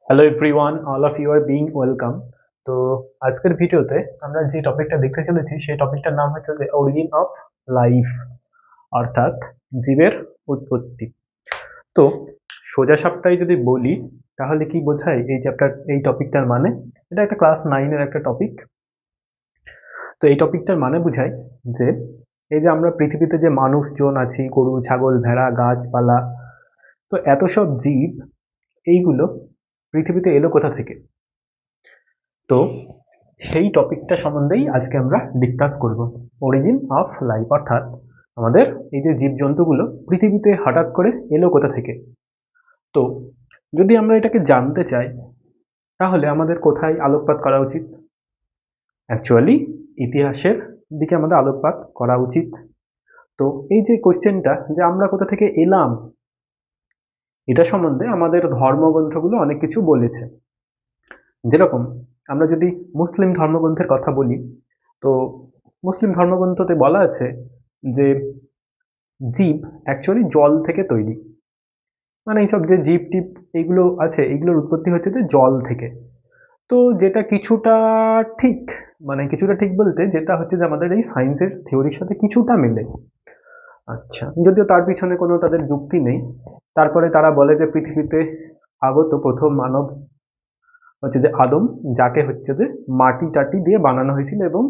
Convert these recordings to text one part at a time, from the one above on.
Hello everyone, all of you are being welcome. তো আজকের ভিডিওতে আমরা যে টপিকটা দেখতে চলেছি সেই টপিকটার নাম হচ্ছে যে অরিজিন অফ লাইফ, অর্থাৎ জীবের উৎপত্তি। তো সোজা সাপটাই যদি বলি তাহলে কি বোঝায় এই টপিকটার মানে? এটা একটা ক্লাস 9-এর একটা টপিক। তো এই টপিকটার মানে বোঝায় যে এই যে আমরা পৃথিবীতে যে মানুষজন আছি, গরু, ছাগল, ভেড়া, গাছপালা, তো এত সব জীব, এইগুলো পৃথিবীতে এলো কোথা থেকে? তো সেই টপিকটা সম্বন্ধেই আজকে আমরা ডিসকাস করব। অরিজিন অফ লাইফ, অর্থাৎ আমাদের এই যে জীবজন্তুগুলো পৃথিবীতে হঠাৎ করে এলো কোথা থেকে। তো যদি আমরা এটাকে জানতে চাই তাহলে আমাদের কোথায় আলোকপাত করা উচিত? অ্যাকচুয়ালি ইতিহাসের দিকে আমাদের আলোকপাত করা উচিত। তো এই যে কোশ্চেনটা যে আমরা কোথা থেকে এলাম, এটা সম্বন্ধে আমাদের ধর্মগ্রন্থগুলো অনেক কিছু বলেছে। যেরকম আমরা যদি মুসলিম ধর্মগ্রন্থের কথা বলি, তো মুসলিম ধর্মগ্রন্থতে বলা আছে যে জীব অ্যাকচুয়ালি জল থেকে তৈরি। মানে এইসব যে জীব টিপ এইগুলো আছে, এইগুলোর উৎপত্তি হচ্ছে যে জল থেকে। তো যেটা কিছুটা ঠিক, মানে কিছুটা ঠিক বলতে যেটা হচ্ছে যে আমাদের এই সায়েন্সের থিওরির সাথে কিছুটা মেলে। আচ্ছা, যদিও তার পিছনে কোনো তাদের যুক্তি নেই। তারপরে তারা বলে যে পৃথিবীতে আগত প্রথম মানব হচ্ছে যে আদম, যাকে হচ্ছে যে মাটি টাটি দিয়ে বানানো হয়েছিল এবং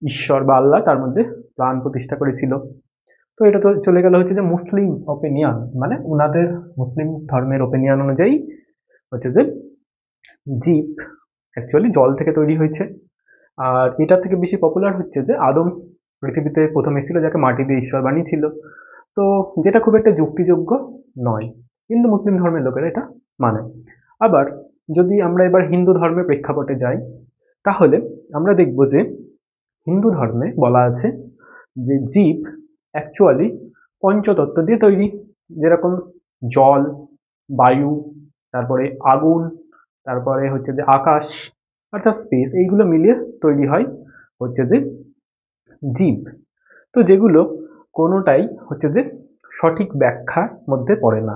ঈশ্বর বা আল্লাহ তার মধ্যে প্রাণ প্রতিষ্ঠা করেছিল। তো এটা তো চলে গেল হচ্ছে যে মুসলিম ওপিনিয়ন, মানে উনাদের মুসলিম ধর্মের ওপিনিয়ন অনুযায়ী হচ্ছে যে জীব অ্যাকচুয়ালি জল থেকে তৈরি হয়েছে। আর এটা থেকে বেশি পপুলার হচ্ছে যে আদম পৃথিবীতে প্রথম এসেছিল, যাকে মাটি দিয়ে ঈশ্বর বানিয়েছিল। তো যেটা খুব একটা যুক্তিযোগ্য নয়, কিন্তু মুসলিম ধর্মের লোকেরা এটা মানে। আবার যদি আমরা এবার হিন্দু ধর্মের প্রেক্ষাপটে যাই, তাহলে আমরা দেখব যে হিন্দু ধর্মে বলা আছে যে জীব অ্যাকচুয়ালি পঞ্চতত্ত্ব দিয়ে তৈরি। যেরকম জল, বায়ু, তারপরে আগুন, তারপরে হচ্ছে যে আকাশ, অর্থাৎ স্পেস, এইগুলো মিলিয়ে তৈরি হয় হচ্ছে যে জীব। তো যেগুলো কোনোটাই হচ্ছে যে সঠিক ব্যাখ্যার মধ্যে পড়ে না।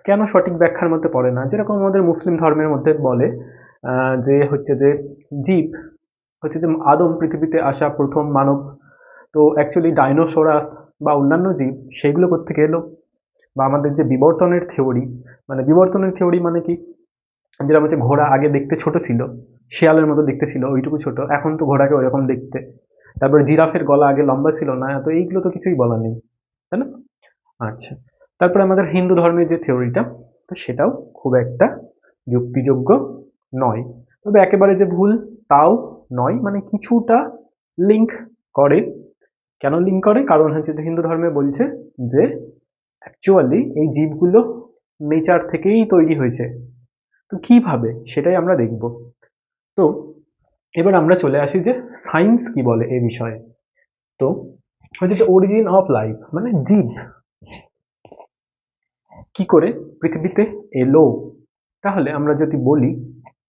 কেন সঠিক ব্যাখ্যার মধ্যে পড়ে না? যেরকম আমাদের মুসলিম ধর্মের মধ্যে বলে যে হচ্ছে যে জীব হচ্ছে যে আদম পৃথিবীতে আসা প্রথম মানব। তো অ্যাকচুয়ালি ডাইনোসরাস বা অন্যান্য জীব সেইগুলো কোত্থেকে এলো? বা আমাদের যে বিবর্তনের থিওরি, মানে বিবর্তনের থিওরি মানে কি? যেরকম হচ্ছে ঘোড়া আগে দেখতে ছোট ছিল, শেয়ালের মতো দেখতে ছিল, ওইটুকু ছোট, এখন তো ঘোড়াকে ওইরকম দেখতে। তারপরে জিরাফের গলা আগে লম্বা ছিল না, তো এইগুলো তো কিছুই বলা নেই, তাই না? আচ্ছা, তারপরে আমাদের হিন্দু ধর্মের যে থিওরিটা, তো সেটাও খুব একটা যুক্তিযোগ্য নয়। তবে একেবারে যে ভুল তাও নয়, মানে কিছুটা লিঙ্ক করে। কেন লিঙ্ক করে? কারণ হচ্ছে যে হিন্দু ধর্মে বলছে যে অ্যাকচুয়ালি এই জীবগুলো নেচার থেকেই তৈরি হয়েছে। তো কিভাবে সেটাই আমরা দেখব। তো এবার আমরা চলে আসি যে সায়েন্স কি বলে এ বিষয়ে। তো হচ্ছে যে অরিজিন অফ লাইফ মানে জীব কি করে পৃথিবীতে এলো। তাহলে আমরা যদি বলি,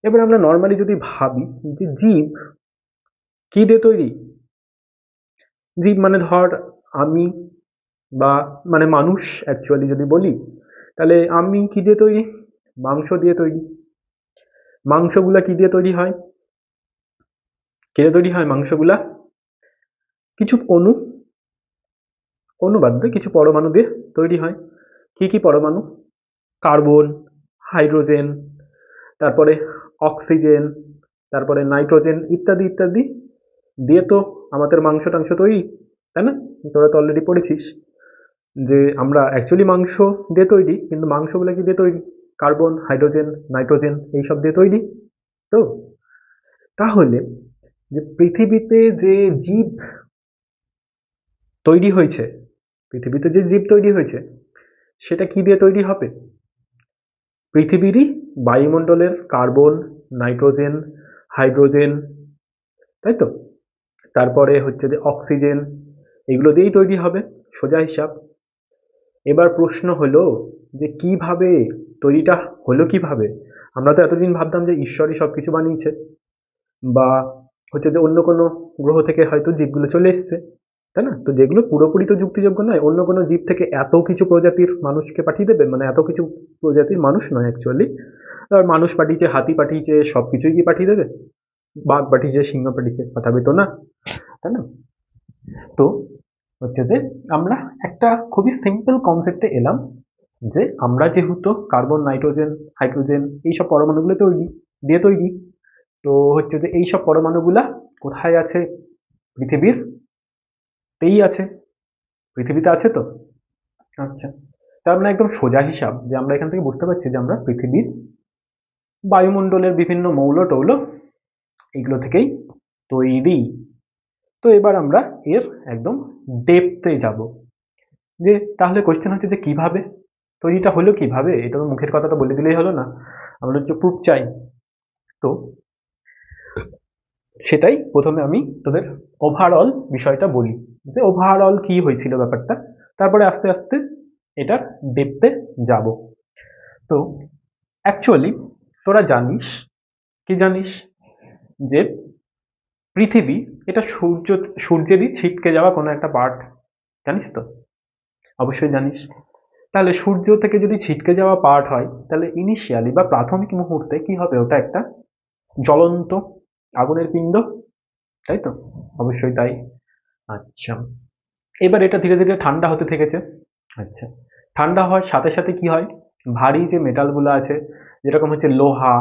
এবার আমরা নর্মালি যদি ভাবি যে জীব কি দিয়ে তৈরি। জীব মানে ধর আমি, বা মানে মানুষ অ্যাকচুয়ালি যদি বলি, তাহলে আমি কি দিয়ে তৈরি? মাংস দিয়ে তৈরি। মাংসগুলা কি দিয়ে তৈরি হয়? কে দিয়ে তৈরি হয় মাংসগুলা? কিছু অণু, অণু বাদ দিয়ে কিছু পরমাণু দিয়ে তৈরি হয়। কি কি পরমাণু? কার্বন, হাইড্রোজেন, তারপরে অক্সিজেন, তারপরে নাইট্রোজেন, ইত্যাদি ইত্যাদি দিয়ে তো আমাদের মাংস টাংস তৈরি, তাই না? তোরা তো অলরেডি পড়েছিস যে আমরা অ্যাকচুয়ালি মাংস দিয়ে তৈরি, কিন্তু মাংসগুলো কি দিয়ে তৈরি? কার্বন, হাইড্রোজেন, নাইট্রোজেন এইসব দিয়ে তৈরি। তো তাহলে যে পৃথিবীতে যে জীব তৈরি হয়েছে, পৃথিবীতে যে জীব তৈরি হয়েছে সেটা কি দিয়ে তৈরি হবে? পৃথিবীরই বায়ুমণ্ডলের কার্বন, নাইট্রোজেন, হাইড্রোজেন, তাই তো? তারপরে হচ্ছে যে অক্সিজেন, এগুলো দিয়েই তৈরি হবে, সোজা হিসাব। এবার প্রশ্ন হলো যে কিভাবে তৈরিটা হলো কিভাবে? আমরা তো এতদিন ভাবতাম যে ঈশ্বরই সবকিছু বানিয়েছে, বা হচ্ছে যে অন্য কোনো গ্রহ থেকে হয়তো জীবগুলো চলে এসছে, তাই না? তো যেগুলো পুরোপুরি তো যুক্তিযোগ্য নয়, অন্য কোনো জীব থেকে এত কিছু প্রজাতির মানুষকে পাঠিয়ে দেবে, মানে এত কিছু প্রজাতির মানুষ নয় অ্যাকচুয়ালি, ধর মানুষ পাঠিয়েছে, হাতি পাঠিয়েছে, সবকিছুই কি পাঠিয়ে দেবে? বাঘ পাঠিয়েছে, সিংহ পাঠিয়েছে, পাঠাবে তো না, তাই না? তো হচ্ছে যে আমরা একটা খুবই সিম্পল কনসেপ্টে এলাম, যে আমরা যেহেতু কার্বন, নাইট্রোজেন, হাইড্রোজেন এইসব পরমাণুগুলো তৈরি, তো হচ্ছে যে এইসব পরমাণুগুলা কোথায় আছে? পৃথিবীর তেই আছে, পৃথিবীতে আছে তো। আচ্ছা, তার মানে একদম সোজা হিসাব যে আমরা এখান থেকে বুঝতে পারছি যে আমরা পৃথিবীর বায়ুমণ্ডলের বিভিন্ন মৌল টৌল এগুলো থেকেই তৈরি। তো এবার আমরা এর একদম ডেপথে যাব, যে তাহলে কোয়েশ্চেন হচ্ছে যে কিভাবে তৈরিটা হলো, কিভাবে? এটা তো মুখের কথাটা বলে দিলেই হলো না, আমরা হচ্ছে প্রুফ চাই। তো সেটাই প্রথমে আমি তোদের ওভারঅল বিষয়টা বলি, যে ওভারঅল কি হয়েছিল ব্যাপারটা, তারপরে আস্তে আস্তে এটার ডেপথে যাব। তো অ্যাকচুয়ালি তোরা জানিস, কি জানিস, যে পৃথিবী এটা সূর্যেরই ছিটকে যাওয়া কোনো একটা পার্ট, জানিস তো? অবশ্যই জানিস। তাহলে সূর্য থেকে যদি ছিটকে যাওয়া পার্ট হয়, তাহলে ইনিশিয়ালি বা প্রাথমিক মুহূর্তে কি হবে? ওটা একটা জ্বলন্ত আগুনের পিণ্ড, তাই তো? অবশ্যই তাই। আচ্ছা, এবার এটা ধীরে ধীরে ঠান্ডা হতে থেকেছে। আচ্ছা, ঠান্ডা হওয়ার সাথে সাথে কি হয়? ভারী যে মেটালগুলো আছে, যেরকম হচ্ছে লোহা,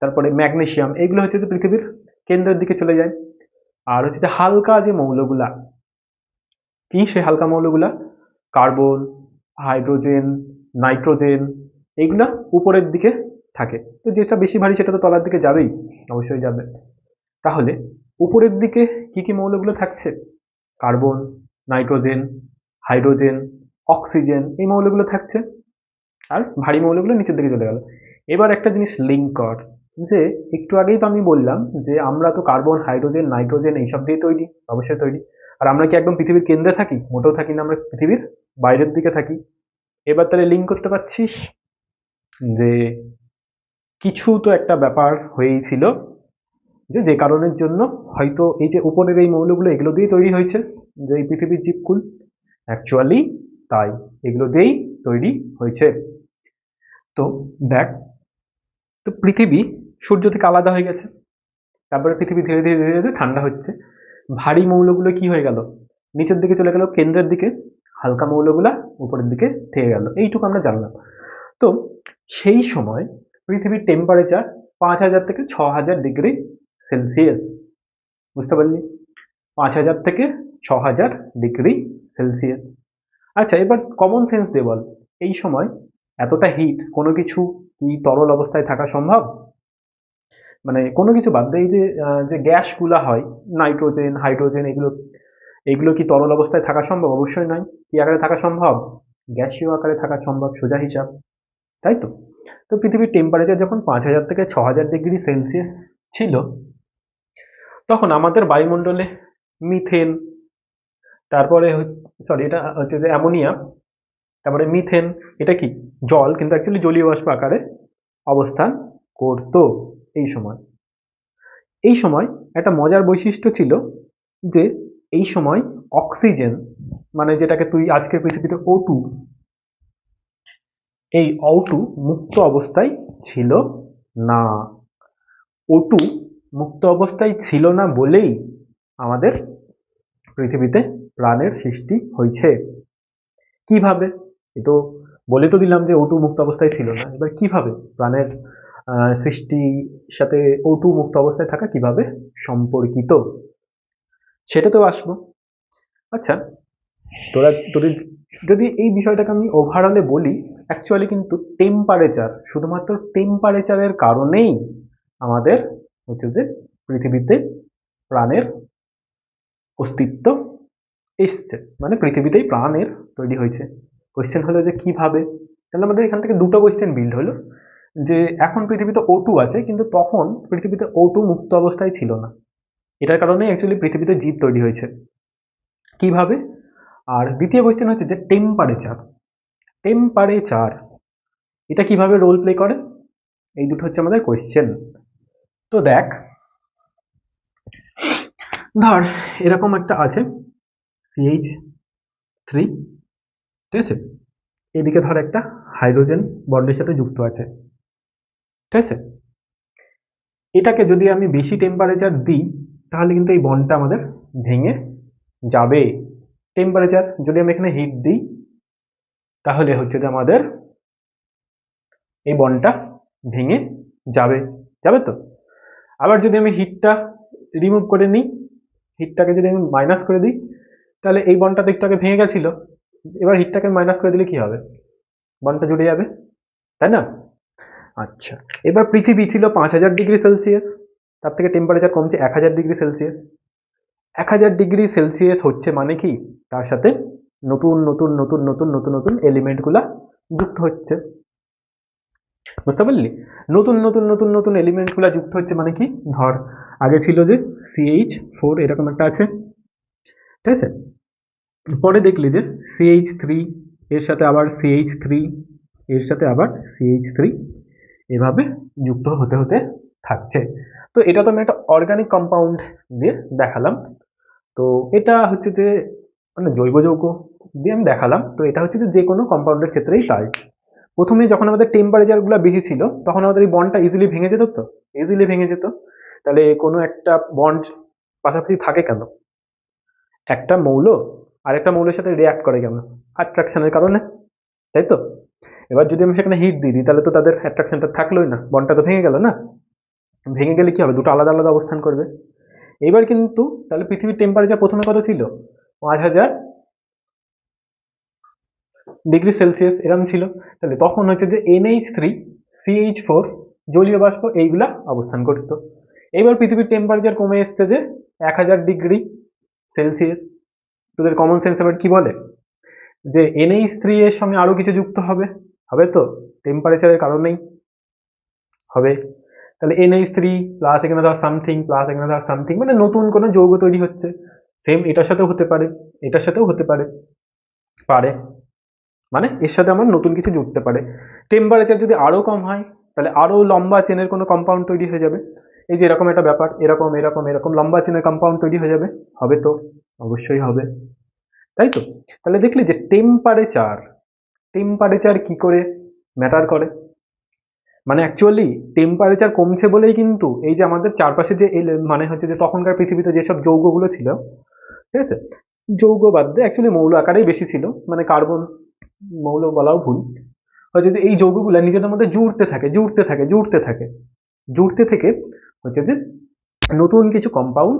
তারপরে ম্যাগনেসিয়াম, এগুলো হচ্ছে যে পৃথিবীর কেন্দ্রের দিকে চলে যায়। আর হচ্ছে যে হালকা যে মৌলগুলা, কি সেই হালকা মৌলগুলা? কার্বন, হাইড্রোজেন, নাইট্রোজেন, এইগুলা উপরের দিকে থাকে। তো যেটা বেশি ভারী সেটা তো তলার দিকে যাবেই, অবশ্যই যাবে। তাহলে উপরের দিকে কি কি মৌলগুলো থাকছে? কার্বন, নাইট্রোজেন, হাইড্রোজেন, অক্সিজেন, এই মৌলগুলো থাকছে। আর ভারী মৌলগুলো নিচের দিকে চলে গেল। এবার একটা জিনিস লিঙ্ক কর, যে একটু আগেই তো আমি বললাম যে আমরা তো কার্বন, হাইড্রোজেন, নাইট্রোজেন এইসব দিয়ে তৈরি, অবশ্যই তৈরি। আর আমরা কি একদম পৃথিবীর কেন্দ্রে থাকি? মোটেও থাকি না, আমরা পৃথিবীর বাইরের দিকে থাকি। এবার তাহলে লিঙ্ক করতে পারছিস যে কিছু তো একটা ব্যাপার হয়েই ছিল, যে কারণের জন্য হয়তো এই যে উপরের এই মৌলগুলো এগুলো দিয়ে তৈরি হয়েছে, যে এই পৃথিবীর জীবকুল অ্যাকচুয়ালি তাই এগুলো দিয়েই তৈরি হয়েছে। তো দেখ, তো পৃথিবী সূর্য থেকে আলাদা হয়ে গেছে, তারপরে পৃথিবী ধীরে ধীরে ধীরে ধীরে ঠান্ডা হচ্ছে। ভারী মৌলগুলো কি হয়ে গেল? নিচের দিকে চলে গেল, কেন্দ্রের দিকে। হালকা মৌলগুলা উপরের দিকে থেকে গেল, এইটুকু আমরা জানলাম। তো সেই সময় পৃথিবীর টেম্পারেচার 5,000 থেকে 6,000 ডিগ্রি সেলসিয়াস, বুঝতে পারলি? 5,000 থেকে 6,000 ডিগ্রি সেলসিয়াস। আচ্ছা, এবার কমন সেন্স দিয়ে বল, এই সময় এতটা হিট কোনো কিছু কি তরল অবস্থায় থাকা সম্ভব? মানে কোনো কিছু বাদ দিয়ে এই যে যে গ্যাসগুলা হয়, নাইট্রোজেন, হাইড্রোজেন, এগুলো এগুলো কি তরল অবস্থায় থাকা সম্ভব? অবশ্যই নয়। কি আকারে থাকা সম্ভব? গ্যাসীয় আকারে থাকা সম্ভব, সোজা হিসাব, তাই তো? তো পৃথিবীর টেম্পারেচার যখন 5,000 থেকে 6,000 ডিগ্রি সেলসিয়াস ছিল, তখন আমাদের বায়ুমণ্ডলে মিথেন, তারপরে সরি এটা হচ্ছে যে অ্যামোনিয়া, তারপরে মিথেন, এটা কি জল, কিন্তু অ্যাকচুয়ালি জলীয় বাষ্প আকারে অবস্থান করতো এই সময়। এই সময় একটা মজার বৈশিষ্ট্য ছিল, যে এই সময় অক্সিজেন, মানে যেটাকে তুই আজকের পৃথিবীতে O2, এই O2 মুক্ত অবস্থায় ছিল না। O2 মুক্ত অবস্থায় ছিল না বলেই আমাদের পৃথিবীতে প্রাণের সৃষ্টি হয়েছে। কিভাবে? এ তো বলে তো দিলাম যে O2 মুক্ত অবস্থায় ছিল না, এবার কিভাবে প্রাণের সৃষ্টির সাথে O2 মুক্ত অবস্থায় থাকা কিভাবে সম্পর্কিত, সেটাতেও আসবো। আচ্ছা, তোদের যদি এই বিষয়টাকে আমি ওভারঅলে বলি, অ্যাকচুয়ালি কিন্তু টেম্পারেচার, শুধুমাত্র টেম্পারেচারের কারণেই আমাদের হচ্ছে যে পৃথিবীতে প্রাণের অস্তিত্ব এসছে, মানে পৃথিবীতেই প্রাণের তৈরি হয়েছে। কোয়েশ্চেন হলো যে কিভাবে? তাহলে আমাদের এখান থেকে দুটো কোয়েশ্চেন বিল্ড হলো, যে এখন পৃথিবীতে O2 আছে, কিন্তু তখন পৃথিবীতে O2 মুক্ত অবস্থায় ছিল না, এটার কারণে অ্যাকচুয়ালি পৃথিবীতে জীব তৈরি হয়েছে। কিভাবে? আর দ্বিতীয় কোয়েশ্চেন হচ্ছে যে টেম্পারেচার, টেম্পারেচার এটা কিভাবে রোল প্লে করে? এই দুটো হচ্ছে আমাদের কোয়েশ্চেন। তো দেখ, ধর এরকম একটা আছে CH3, ঠিক আছে? এদিকে ধর একটা হাইড্রোজেন বন্ডের সাথে যুক্ত আছে, ঠিক আছে। এটাকে যদি আমি বেশি টেম্পারেচার দিই তাহলে কিন্তু এই বন্ডটা আমাদের ভেঙে যাবে। টেম্পারেচার যদি আমি এখানে হিট দিই তাহলে হচ্ছে যে আমাদের এই বন্ডটা ভেঙে যাবে, যাবে তো। আবার যদি আমি হিটটা রিমুভ করে নিই, হিটটাকে যদি আমি মাইনাস করে দিই তাহলে এই বন্ডটা তো একটু আগে ভেঙে গেছিল, এবার হিটটাকে মাইনাস করে দিলে কি হবে, বন্ডটা জুড়ে যাবে, তাই না? আচ্ছা, এবার পৃথিবী ছিল 5000 ডিগ্রি সেলসিয়াস, তার থেকে টেম্পারেচার কমছে 1000 ডিগ্রি সেলসিয়াস। 1000 ডিগ্রি সেলসিয়াস হচ্ছে মানে কি, তার সাথে নতুন নতুন নতুন নতুন নতুন নতুন এলিমেন্টগুলা যুক্ত হচ্ছে, বুঝতে পারলি? নতুন নতুন নতুন নতুন এলিমেন্টগুলা যুক্ত হচ্ছে মানে কি, ধর আগে ছিল যে CH4 এরকম একটা আছে, ঠিক আছে, পরে দেখলি যে CH3 এর সাথে আবার CH3 এর সাথে আবার CH3 এভাবে যুক্ত হতে হতে থাকছে। তো এটা তো আমি একটা অর্গানিক কম্পাউন্ড দিয়ে দেখালাম। তো এটা হচ্ছে যে মানে জৈব যৌগ দিয়ে আমি দেখালাম। তো এটা হচ্ছে যে কোনো কম্পাউন্ডের ক্ষেত্রেই তাই। প্রথমে যখন আমাদের টেম্পারেচারগুলো বেশি ছিল তখন আমাদের এই বন্ডটা ইজিলি ভেঙে যেত, তো ইজিলি ভেঙে যেত। তাহলে কোনো একটা বন্ড পাশাপাশি থাকে কেন, একটা মৌল আর একটা মৌলের সাথে রিয়াক্ট করে কেন, অ্যাট্রাকশনের কারণে, তাই তো। এবার যদি আমি সেখানে হিট দিয়ে দিই তাহলে তো তাদের অ্যাট্রাকশনটা থাকলোই না, বন্ডটা তো ভেঙে গেল না। ভেঙে গেলে কি হবে, দুটো আলাদা আলাদা অবস্থান করবে। এবার কিন্তু তাহলে পৃথিবীর টেম্পারেচার প্রথমে কত ছিল, 5000 ডিগ্রি সেলসিয়াস এরকম ছিল। তাহলে তখন হচ্ছে যে NH3 CH4 জলীয় বাষ্প এইগুলা অবস্থান করতো। এবার পৃথিবীর টেম্পারেচার কমে এসছে যে 1000 ডিগ্রি সেলসিয়াস। তোদের কমন সেন্স আবার কি বলে, যে NH3 এর সঙ্গে আরো কিছু যুক্ত হবে, হবে তো, টেম্পারেচারের কারণেই হবে। তাহলে NH3 প্লাস এখানে ধর সামথিং প্লাস এখানে ধর সামথিং, মানে নতুন কোনো যৌগ তৈরি হচ্ছে। সেম এটার সাথেও হতে পারে, এটার সাথেও হতে পারে, পারে মানে এর সাথে আমার নতুন কিছু জুড়তে পারে। টেম্পারেচার যদি আরো কম হয় তাহলে আরো লম্বা চেনের কোনো কম্পাউন্ড তৈরি হয়ে যাবে। এই যে এরকম একটা ব্যাপার, এরকম এরকম এরকম লম্বা চেনের কম্পাউন্ড তৈরি হয়ে যাবে, হবে তো, অবশ্যই হবে, তাই তো। তাহলে দেখলি যে টেম্পারেচার, টেম্পারেচার কি করে ম্যাটার করে, মানে অ্যাকচুয়ালি টেম্পারেচার কমছে বলেই কিন্তু এই যে আমাদের চারপাশে যে মানে হচ্ছে যে তখনকার পৃথিবীতে যেসব যৌগগুলো ছিল, ঠিক আছে, যৌগ বাদ দিয়ে অ্যাকচুয়ালি মৌল আকারেই বেশি ছিল, মানে কার্বন মৌল বলাও ভুল, হচ্ছে যে এই যৌগগুলো নিজেদের মধ্যে জুড়তে থাকে জুড়তে থাকে জুড়তে থাকে জুড়তে থেকে হচ্ছে যে নতুন কিছু কম্পাউন্ড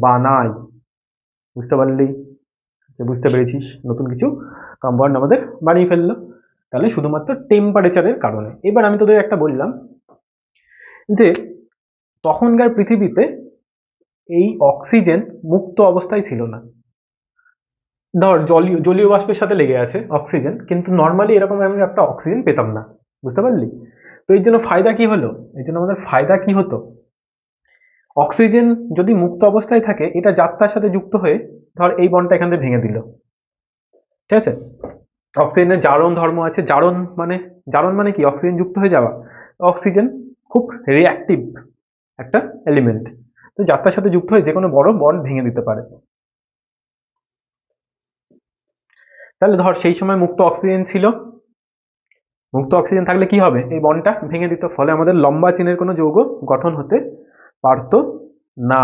বানায়, বুঝতে পারলি, বুঝতে পেরেছিস, নতুন কিছু কম্পাউন্ড আমাদের বানিয়ে ফেললো, তাহলে শুধুমাত্র টেম্পারেচারের কারণে। এবার আমি তোদের একটা বললাম যে তখনকার পৃথিবীতে এই অক্সিজেন মুক্ত অবস্থায় ছিল না। ধর জলীয় জলীয় বাষ্পের সাথে লেগে আছে অক্সিজেন, কিন্তু নর্মালি এরকম আমি একটা অক্সিজেন পেতাম না, বুঝতে পারলি। তো এর জন্য ফায়দা কি হলো, এর জন্য আমাদের ফায়দা কি হতো, অক্সিজেন যদি মুক্ত অবস্থায় থাকে এটা যাত্রার সাথে যুক্ত হয়ে ধর এই বন্ডটা এখান থেকে ভেঙে দিল, ঠিক আছে। অক্সিজেনের জারণ ধর্ম আছে, জারণ মানে কি, অক্সিজেন যুক্ত হয়ে যাওয়া। অক্সিজেন খুব রিঅ্যাক্টিভ একটা এলিমেন্ট, তো যাত্রার সাথে যুক্ত হয়ে যে কোনো বড় বন্ড ভেঙে দিতে পারে। তাহলে ধর সেই সময় মুক্ত অক্সিজেন ছিল, মুক্ত অক্সিজেন থাকলে কি হবে, এই বন্ডটা ভেঙে দিত, ফলে আমাদের লম্বা চেনের কোনো যৌগ গঠন হতে পারতো না,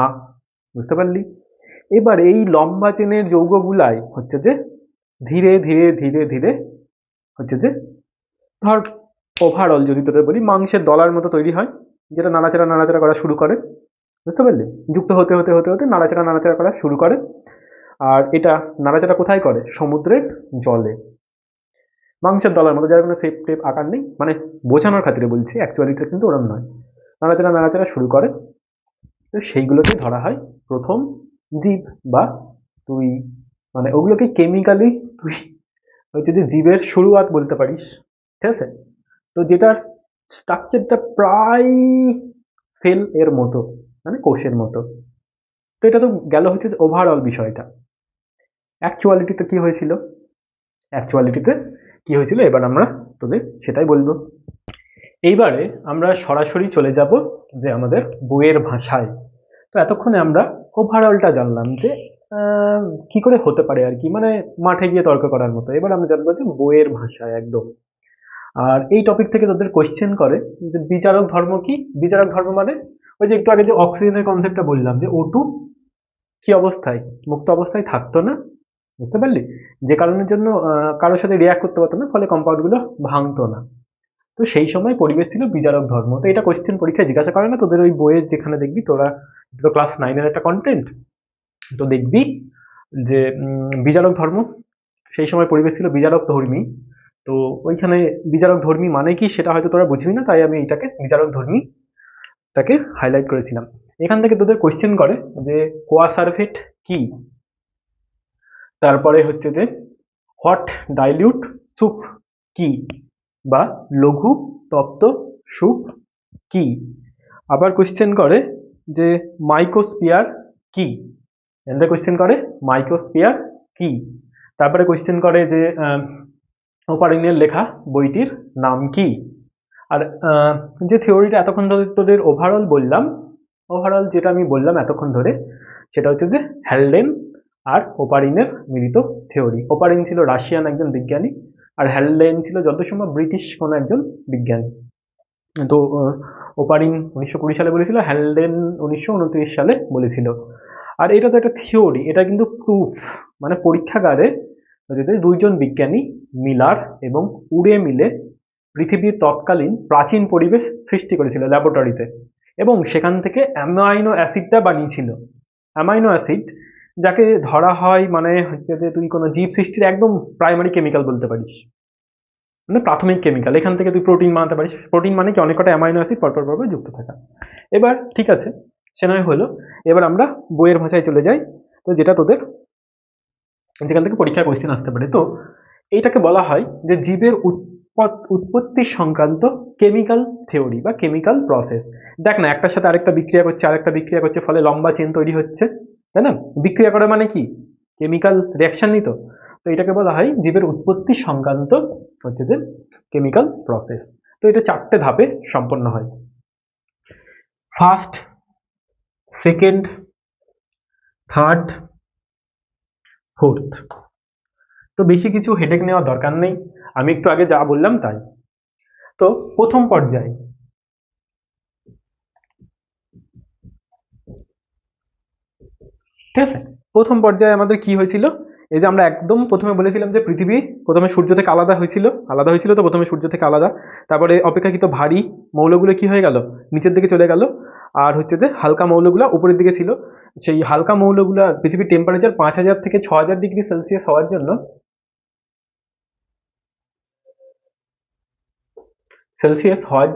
বুঝতে পারলি। এবার এই লম্বা চেনের যৌগগুলাই হচ্ছে যে ধীরে ধীরে ধীরে ধীরে হচ্ছে যে ধর ওভারঅল যদি তোদের বলি মাংসের দলার মতো তৈরি হয়, যেটা নাড়াচাড়া নাড়াচাড়া করা শুরু করে, বুঝতে পারলি, যুক্ত হতে হতে হতে হতে নাড়াচাড়া নাড়াচাড়া করা শুরু করে। আর এটা নাড়াচাড়া কোথায় করে, সমুদ্রের জলে, মাংসের দলার মতো, যার কোনো শেপ টেপ আকার নেই, মানে বোঝানোর খাতিরে বলছি, অ্যাকচুয়ালিটা কিন্তু ওরম নয়, নাড়াচাড়া নাড়াচাড়া শুরু করে। তো সেইগুলোকে ধরা হয় প্রথম জীব, বা তুই মানে ওগুলোকে কেমিক্যালি তুই হচ্ছে যে জীবের শুরুয়াত বলতে পারিস, ঠিক আছে। তো যেটার স্ট্রাকচারটা প্রায় সেল এর মতো, মানে কোষের মতো। তো এটা তো গেল হচ্ছে যে ওভারঅল বিষয়টা। অ্যাকচুয়ালিটিতে কি হয়েছিল, অ্যাকচুয়ালিটিতে কি হয়েছিল এবার আমরা তোদের সেটাই বলবো। এইবারে আমরা সরাসরি চলে যাব যে আমাদের বইয়ের ভাষায়। তো এতক্ষণে আমরা ওভারঅলটা জানলাম যে কি করে হতে পারে আর কি, মানে মাঠে গিয়ে তর্ক করার মতো। এবার আমরা জানবো যে বইয়ের ভাষায় একদম। আর এই টপিক থেকে তোদের কোয়েশ্চেন করে যে বিচারক ধর্ম কি। বিচারক ধর্ম মানে ওই যে একটু আগে যে অক্সিজেনের কনসেপ্টটা বললাম, যে O2 কি অবস্থায়, মুক্ত অবস্থায় থাকতো না, বুঝতে পারলি, যে কারণের জন্য কারোর সাথে রিয়াক্ট করতে পারতো না, ফলে কম্পাউন্ড গুলো ভাঙতো না। তো সেই সময় পরিবেশ ছিল বিচারক ধর্ম। তো এটা কোয়েশ্চেন পরীক্ষায় জিজ্ঞাসা করে না তোদের ওই বইয়ের, যেখানে দেখবি তোরা, তো ক্লাস 9-এর একটা কন্টেন্ট, তো দেখবি যে বিচারক ধর্ম, সেই সময় পরিবেশ ছিল বিচারক ধর্মী। তো ওইখানে বিচারক ধর্মী মানে কি সেটা হয়তো তোরা বুঝবি না, তাই আমি এটাকে বিচারক ধর্মীটাকে হাইলাইট করেছিলাম। এখান থেকে তোদের কোয়েশ্চেন করে যে কোয়াসারভেট কি, তারপরে হচ্ছে যে হট ডাইলিউট স্যুপ কি, বা লঘু তপ্ত স্যুপ কি। আবার কোয়েশ্চেন করে যে মাইকোস্ফিয়ার কি, এখানে কোয়েশ্চেন করে মাইক্রোস্ফিয়ার কি। তারপরে কোয়েশ্চেন করে যে ওপারিনের লেখা বইটির নাম কি। আর যে থিওরিটা এতক্ষণ ধরে তোদের ওভারঅল বললাম, ওভারঅল যেটা আমি বললাম এতক্ষণ ধরে, সেটা হচ্ছে যে হ্যালডেন আর ওপারিনের মিলিত থিওরি। ওপারিন ছিল রাশিয়ান একজন বিজ্ঞানী, আর হ্যালডেন ছিল যত সম্ভব ব্রিটিশ কোনো একজন বিজ্ঞানী। তো ওপারিন 1920 সালে বলেছিল, হ্যালডেন 1929 সালে বলেছিল। আর এটা তো একটা থিওরি, এটা কিন্তু প্রুফ, মানে পরীক্ষাগারে যদি দুইজন বিজ্ঞানী মিলার এবং উড়ে মিলে পৃথিবীর তৎকালীন প্রাচীন পরিবেশ সৃষ্টি করেছিল ল্যাবরেটরিতে, এবং সেখান থেকে অ্যামাইনো অ্যাসিডটা বানিয়েছিল। অ্যামাইনো অ্যাসিড যাকে ধরা হয় মানে হচ্ছে যে তুই কোনো জীব সৃষ্টির একদম প্রাইমারি কেমিক্যাল বলতে পারিস, মানে প্রাথমিক কেমিক্যাল। এখান থেকে তুই প্রোটিন বানাতে পারিস। প্রোটিন মানে কি, অনেক কটা অ্যামাইনো অ্যাসিড পরপর পরপর যুক্ত থাকা। এবার ঠিক আছে, সে নয় হলো। এবার আমরা বইয়ের ভাষায় চলে যাই, তো যেটা তোদের যেখান থেকে পরীক্ষায় কোয়েশ্চেন আসতে পারে। তো এইটাকে বলা হয় যে জীবের উৎপত্তি সংক্রান্ত কেমিক্যাল থিওরি বা কেমিক্যাল প্রসেস। দেখ না, একটার সাথে আরেকটা বিক্রিয়া করছে, আরেকটা বিক্রিয়া করছে, ফলে লম্বা চেন তৈরি হচ্ছে, তাই না? বিক্রিয়া করে মানে কি, কেমিক্যাল রিয়াকশন নিত। তো এটাকে বলা হয় জীবের উৎপত্তি সংক্রান্ত হচ্ছে যে কেমিক্যাল প্রসেস। তো এটা 4টে ধাপে সম্পন্ন হয়। First, second, third, fourth. তো বেশি কিছু হেডেক নেওয়ার দরকার নেই, আমি একটু আগে যা বললাম তাই। তো প্রথম পর্যায়ে, ঠিক আছে, প্রথম পর্যায়ে আমাদের কি হয়েছিল, এই যে আমরা একদম প্রথমে বলেছিলাম যে পৃথিবী প্রথমে সূর্য থেকে আলাদা হয়েছিল, তো প্রথমে সূর্য থেকে আলাদা। তারপরে অপেক্ষাকৃত ভারী মৌলগুলো কি হয়ে গেল, নিচের দিকে চলে গেল। আর হচ্ছে যে হালকা মৌলগুলো উপরের দিকে ছিল। সেই হালকা মৌলগুলো, পৃথিবীর টেম্পারেচার 5000 থেকে 6000 ডিগ্রি সেলসিয়াস হওয়ার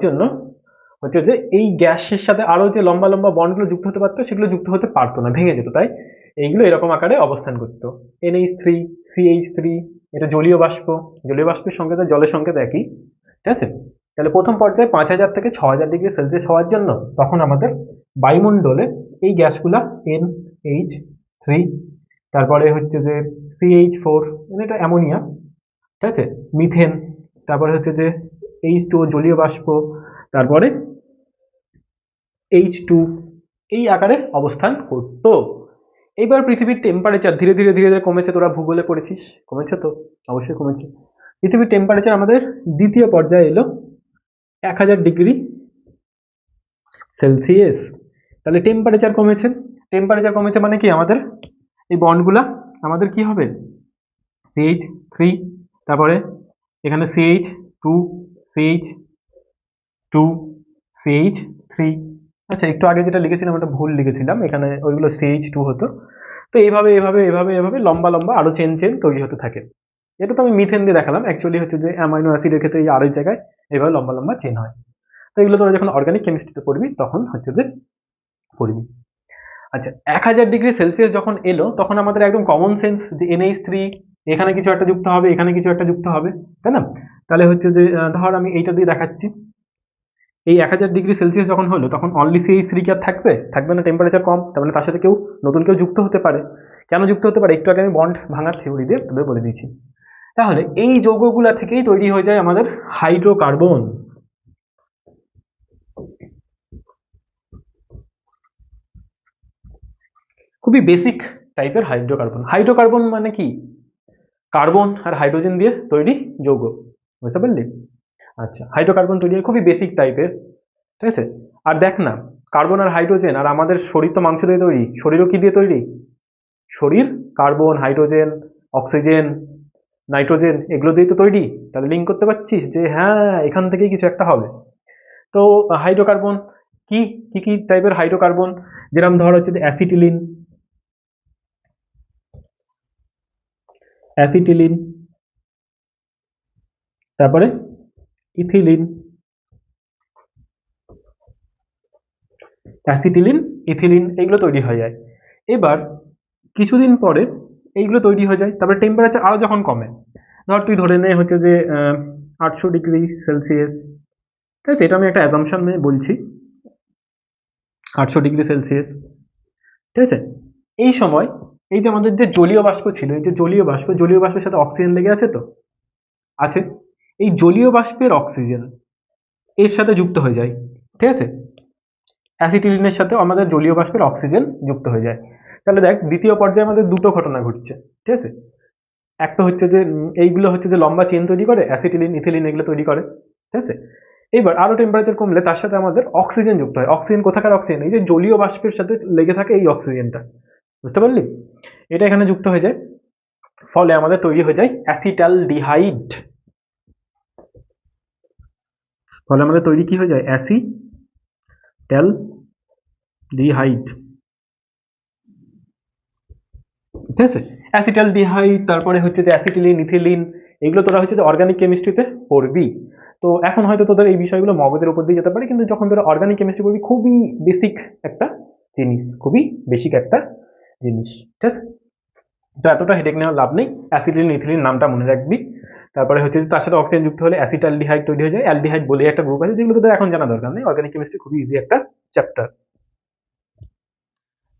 জন্য, হচ্ছে যে এই গ্যাসের সাথে আরো যে লম্বা লম্বা বন্ডগুলো যুক্ত হতে পারতো, সেগুলো যুক্ত হতে পারতো না, ভেঙে যেত। তাই এইগুলো এরকম আকারে অবস্থান করতো, NH3, CH3। এটা জলীয় বাষ্প, জলীয় বাষ্পের সংকেত আর জলের সংকেত একই, ঠিক আছে। তাহলে প্রথম পর্যায়ে 5000 থেকে 6000 ডিগ্রি সেলসিয়াস হওয়ার জন্য তখন আমাদের বায়ুমণ্ডলে এই গ্যাসগুলা NH3, তারপরে হচ্ছে যে CH4, মানে এটা অ্যামোনিয়া, ঠিক আছে, মিথেন, তারপরে হচ্ছে যে H2O জলীয় বাষ্প, তারপরে H2, এই আকারে অবস্থান করতো। এইবার পৃথিবীর টেম্পারেচার ধীরে ধীরে ধীরে ধীরে কমেছে, তোরা ভূগোলে পড়েছিস, কমেছে তো, অবশ্যই কমেছে। পৃথিবীর টেম্পারেচার আমাদের দ্বিতীয় পর্যায়ে এলো 1000 ডিগ্রি সেলসিয়াস। তাহলে টেম্পারেচার কমেছে মানে কি, আমাদের এই বন্ডগুলা আমাদের কি হবে, CH3, তারপরে এখানে CH2, CH2, CH3। আচ্ছা, একটু আগে যেটা লিখেছিলাম ওটা ভুল লিখেছিলাম, এখানে ওইগুলো CH2 হতো। তো এইভাবে এভাবে এভাবে এভাবে লম্বা লম্বা আরো চেন চেন তৈরি হতে থাকে। এটা তো আমি মিথেন দিয়ে দেখালাম, অ্যাকচুয়ালি হচ্ছে যে অ্যামাইনো অ্যাসিডের ক্ষেত্রে এই আরেক জায়গায় এইভাবে লম্বা লম্বা চেন হয়। তো এগুলো তোরা যখন অর্গানিক কেমিস্ট্রিতে পড়বি তখন হচ্ছে যে পড়বি। আচ্ছা, 1000 ডিগ্রি সেলসিয়াস যখন এলো, তখন আমাদের একদম কমন সেন্স যে NH3, এখানে কিছু একটা যুক্ত হবে, এখানে কিছু একটা যুক্ত হবে, তাই না? তাহলে হচ্ছে যে ধর আমি এইটা দিয়ে দেখাচ্ছি, এই 1000 ডিগ্রি সেলসিয়াস যখন হলো, তখন অনলি CH3 কি আর থাকবে না, টেম্পারেচার কম, তার মানে তার সাথে নতুন কেউ যুক্ত হতে পারে। কেন যুক্ত হতে পারে, একটু আগে আমি বন্ড ভাঙার থিওরি দিয়ে তোদের বলে দিয়েছি। তাহলে এই যৌগগুলা থেকেই তৈরি হয়ে যায় আমাদের হাইড্রোকার্বন। খুবই বেসিক টাইপের হাইড্রোকার্বন মানে কি, কার্বন আর হাইড্রোজেন দিয়ে তৈরি যৌগ, বুঝতে পারলি? আচ্ছা, হাইড্রোকার্বন তৈরি হয় খুবই বেসিক টাইপের, ঠিক আছে। আর দেখ না, কার্বন আর হাইড্রোজেন, আর আমাদের শরীর তো মাংস দিয়ে তৈরি, শরীরও কি দিয়ে তৈরি? শরীর কার্বন, হাইড্রোজেন, অক্সিজেন, নাইট্রোজেন এগুলো দিয়ে তো তৈরি। তাহলে লিঙ্ক করতে পারছিস যে হ্যাঁ এখান থেকেই কিছু একটা হবে। তো হাইড্রোকার্বন কি কি কি টাইপের হাইড্রোকার্বন, যেরকম ধর হচ্ছে অ্যাসিটিলিন, অ্যাসিটিলিন, তারপরে ইথিলিন, অ্যাসিটিলিন, ইথিলিন এগুলো তৈরি হয়ে যায়। এবার কিছুদিন পরে এইগুলো তৈরি হয়ে যায়, তারপরে টেম্পারেচার আরো যখন কমে, ধর তুই ধরে নে হচ্ছে যে 800 ডিগ্রি সেলসিয়াস, ঠিক আছে, এটা আমি একটা অ্যাজাম্পশন নিয়ে বলছি, 800 ডিগ্রি সেলসিয়াস, ঠিক আছে। এই সময় এই যে আমাদের যে জলীয় বাষ্প ছিল, এই যে জলীয় বাষ্পের সাথে অক্সিজেন লেগে আছে তো, আছে, এই জলীয় বাষ্পের অক্সিজেন এর সাথে যুক্ত হয়ে যায়, ঠিক আছে, অ্যাসিটিলিনের সাথে আমাদের জলীয় বাষ্পের অক্সিজেন যুক্ত হয়ে যায়। তাহলে দেখ দ্বিতীয় পর্যায়ে আমাদের দুটো ঘটনা ঘটছে, ঠিক আছে। এক তো হচ্ছে যে এইগুলো হচ্ছে যে লম্বা চেন তৈরি করে, অ্যাসিটিলিন, ইথিলিন এগুলো তৈরি করে, ঠিক আছে। এবার আরো টেম্পারেচার কমলে তার সাথে আমাদের অক্সিজেন যুক্ত হয়। অক্সিজেন কোথাকার অক্সিজেন? এই যে জলীয় বাষ্পের সাথে লেগে থাকে এই অক্সিজেনটা, বুঝতে পারলি? এটা এখানে যুক্ত হয়ে যায়, ফলে আমাদের তৈরি হয়ে যায় অ্যাসিটালডিহাইড। ফলে আমাদের তৈরি কি হয়ে যায়? অ্যাসিটালডিহাইড, ঠিক আছে। অ্যাসিটালডিহাইড, তারপরে হচ্ছে যে অ্যাসিটিলিন, ইথিলিন, এগুলো তোরা হচ্ছে যে অর্গানিক কেমিস্ট্রিতে পড়বি। তো এখন হয়তো তোদের এই বিষয়গুলো মগজের উপর দিয়ে যেতে পারে, কিন্তু যখন তোরা অর্গানিক কেমিস্ট্রি পড়বি খুবই বেসিক একটা জিনিস, খুবই বেসিক একটা জিনিস, ঠিক আছে। তো এতটা হেডেক নেওয়ার লাভ নেই, অ্যাসিটিলিন, ইথিলিন নামটা মনে রাখবি। তারপরে হচ্ছে যে তার সাথে অক্সিজেন যুক্ত হলে অ্যাসিটালডিহাইড তৈরি হয়ে যায়। অ্যালডিহাইড বলে একটা গ্রুপ আছে, যেগুলো তোদের এখন জানা দরকার নেই, অর্গানিক কেমিস্ট্রি খুবই ইজি একটা চ্যাপ্টার।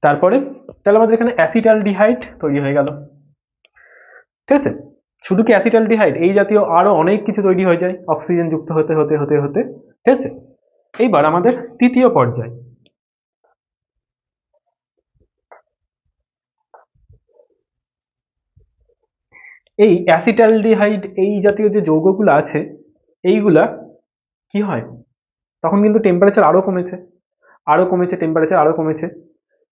তারপরে তাহলে আমাদের এখানে অ্যাসিটালডিহাইড তৈরি হয়ে গেল, ঠিক আছে। শুধু কি অ্যাসিটালডিহাইড, এই জাতীয় আরো অনেক কিছু তৈরি হয়ে যায় অক্সিজেন যুক্ত হতে হতে হতে হতে, ঠিক আছে। এইবার আমাদের তৃতীয় পর্যায়, এই অ্যাসিটালডিহাইড এই জাতীয় যে যৌগগুলো আছে, এইগুলা কি হয়, তখন কিন্তু টেম্পারেচার আরো কমেছে, আরো কমেছে, টেম্পারেচার আরো কমেছে।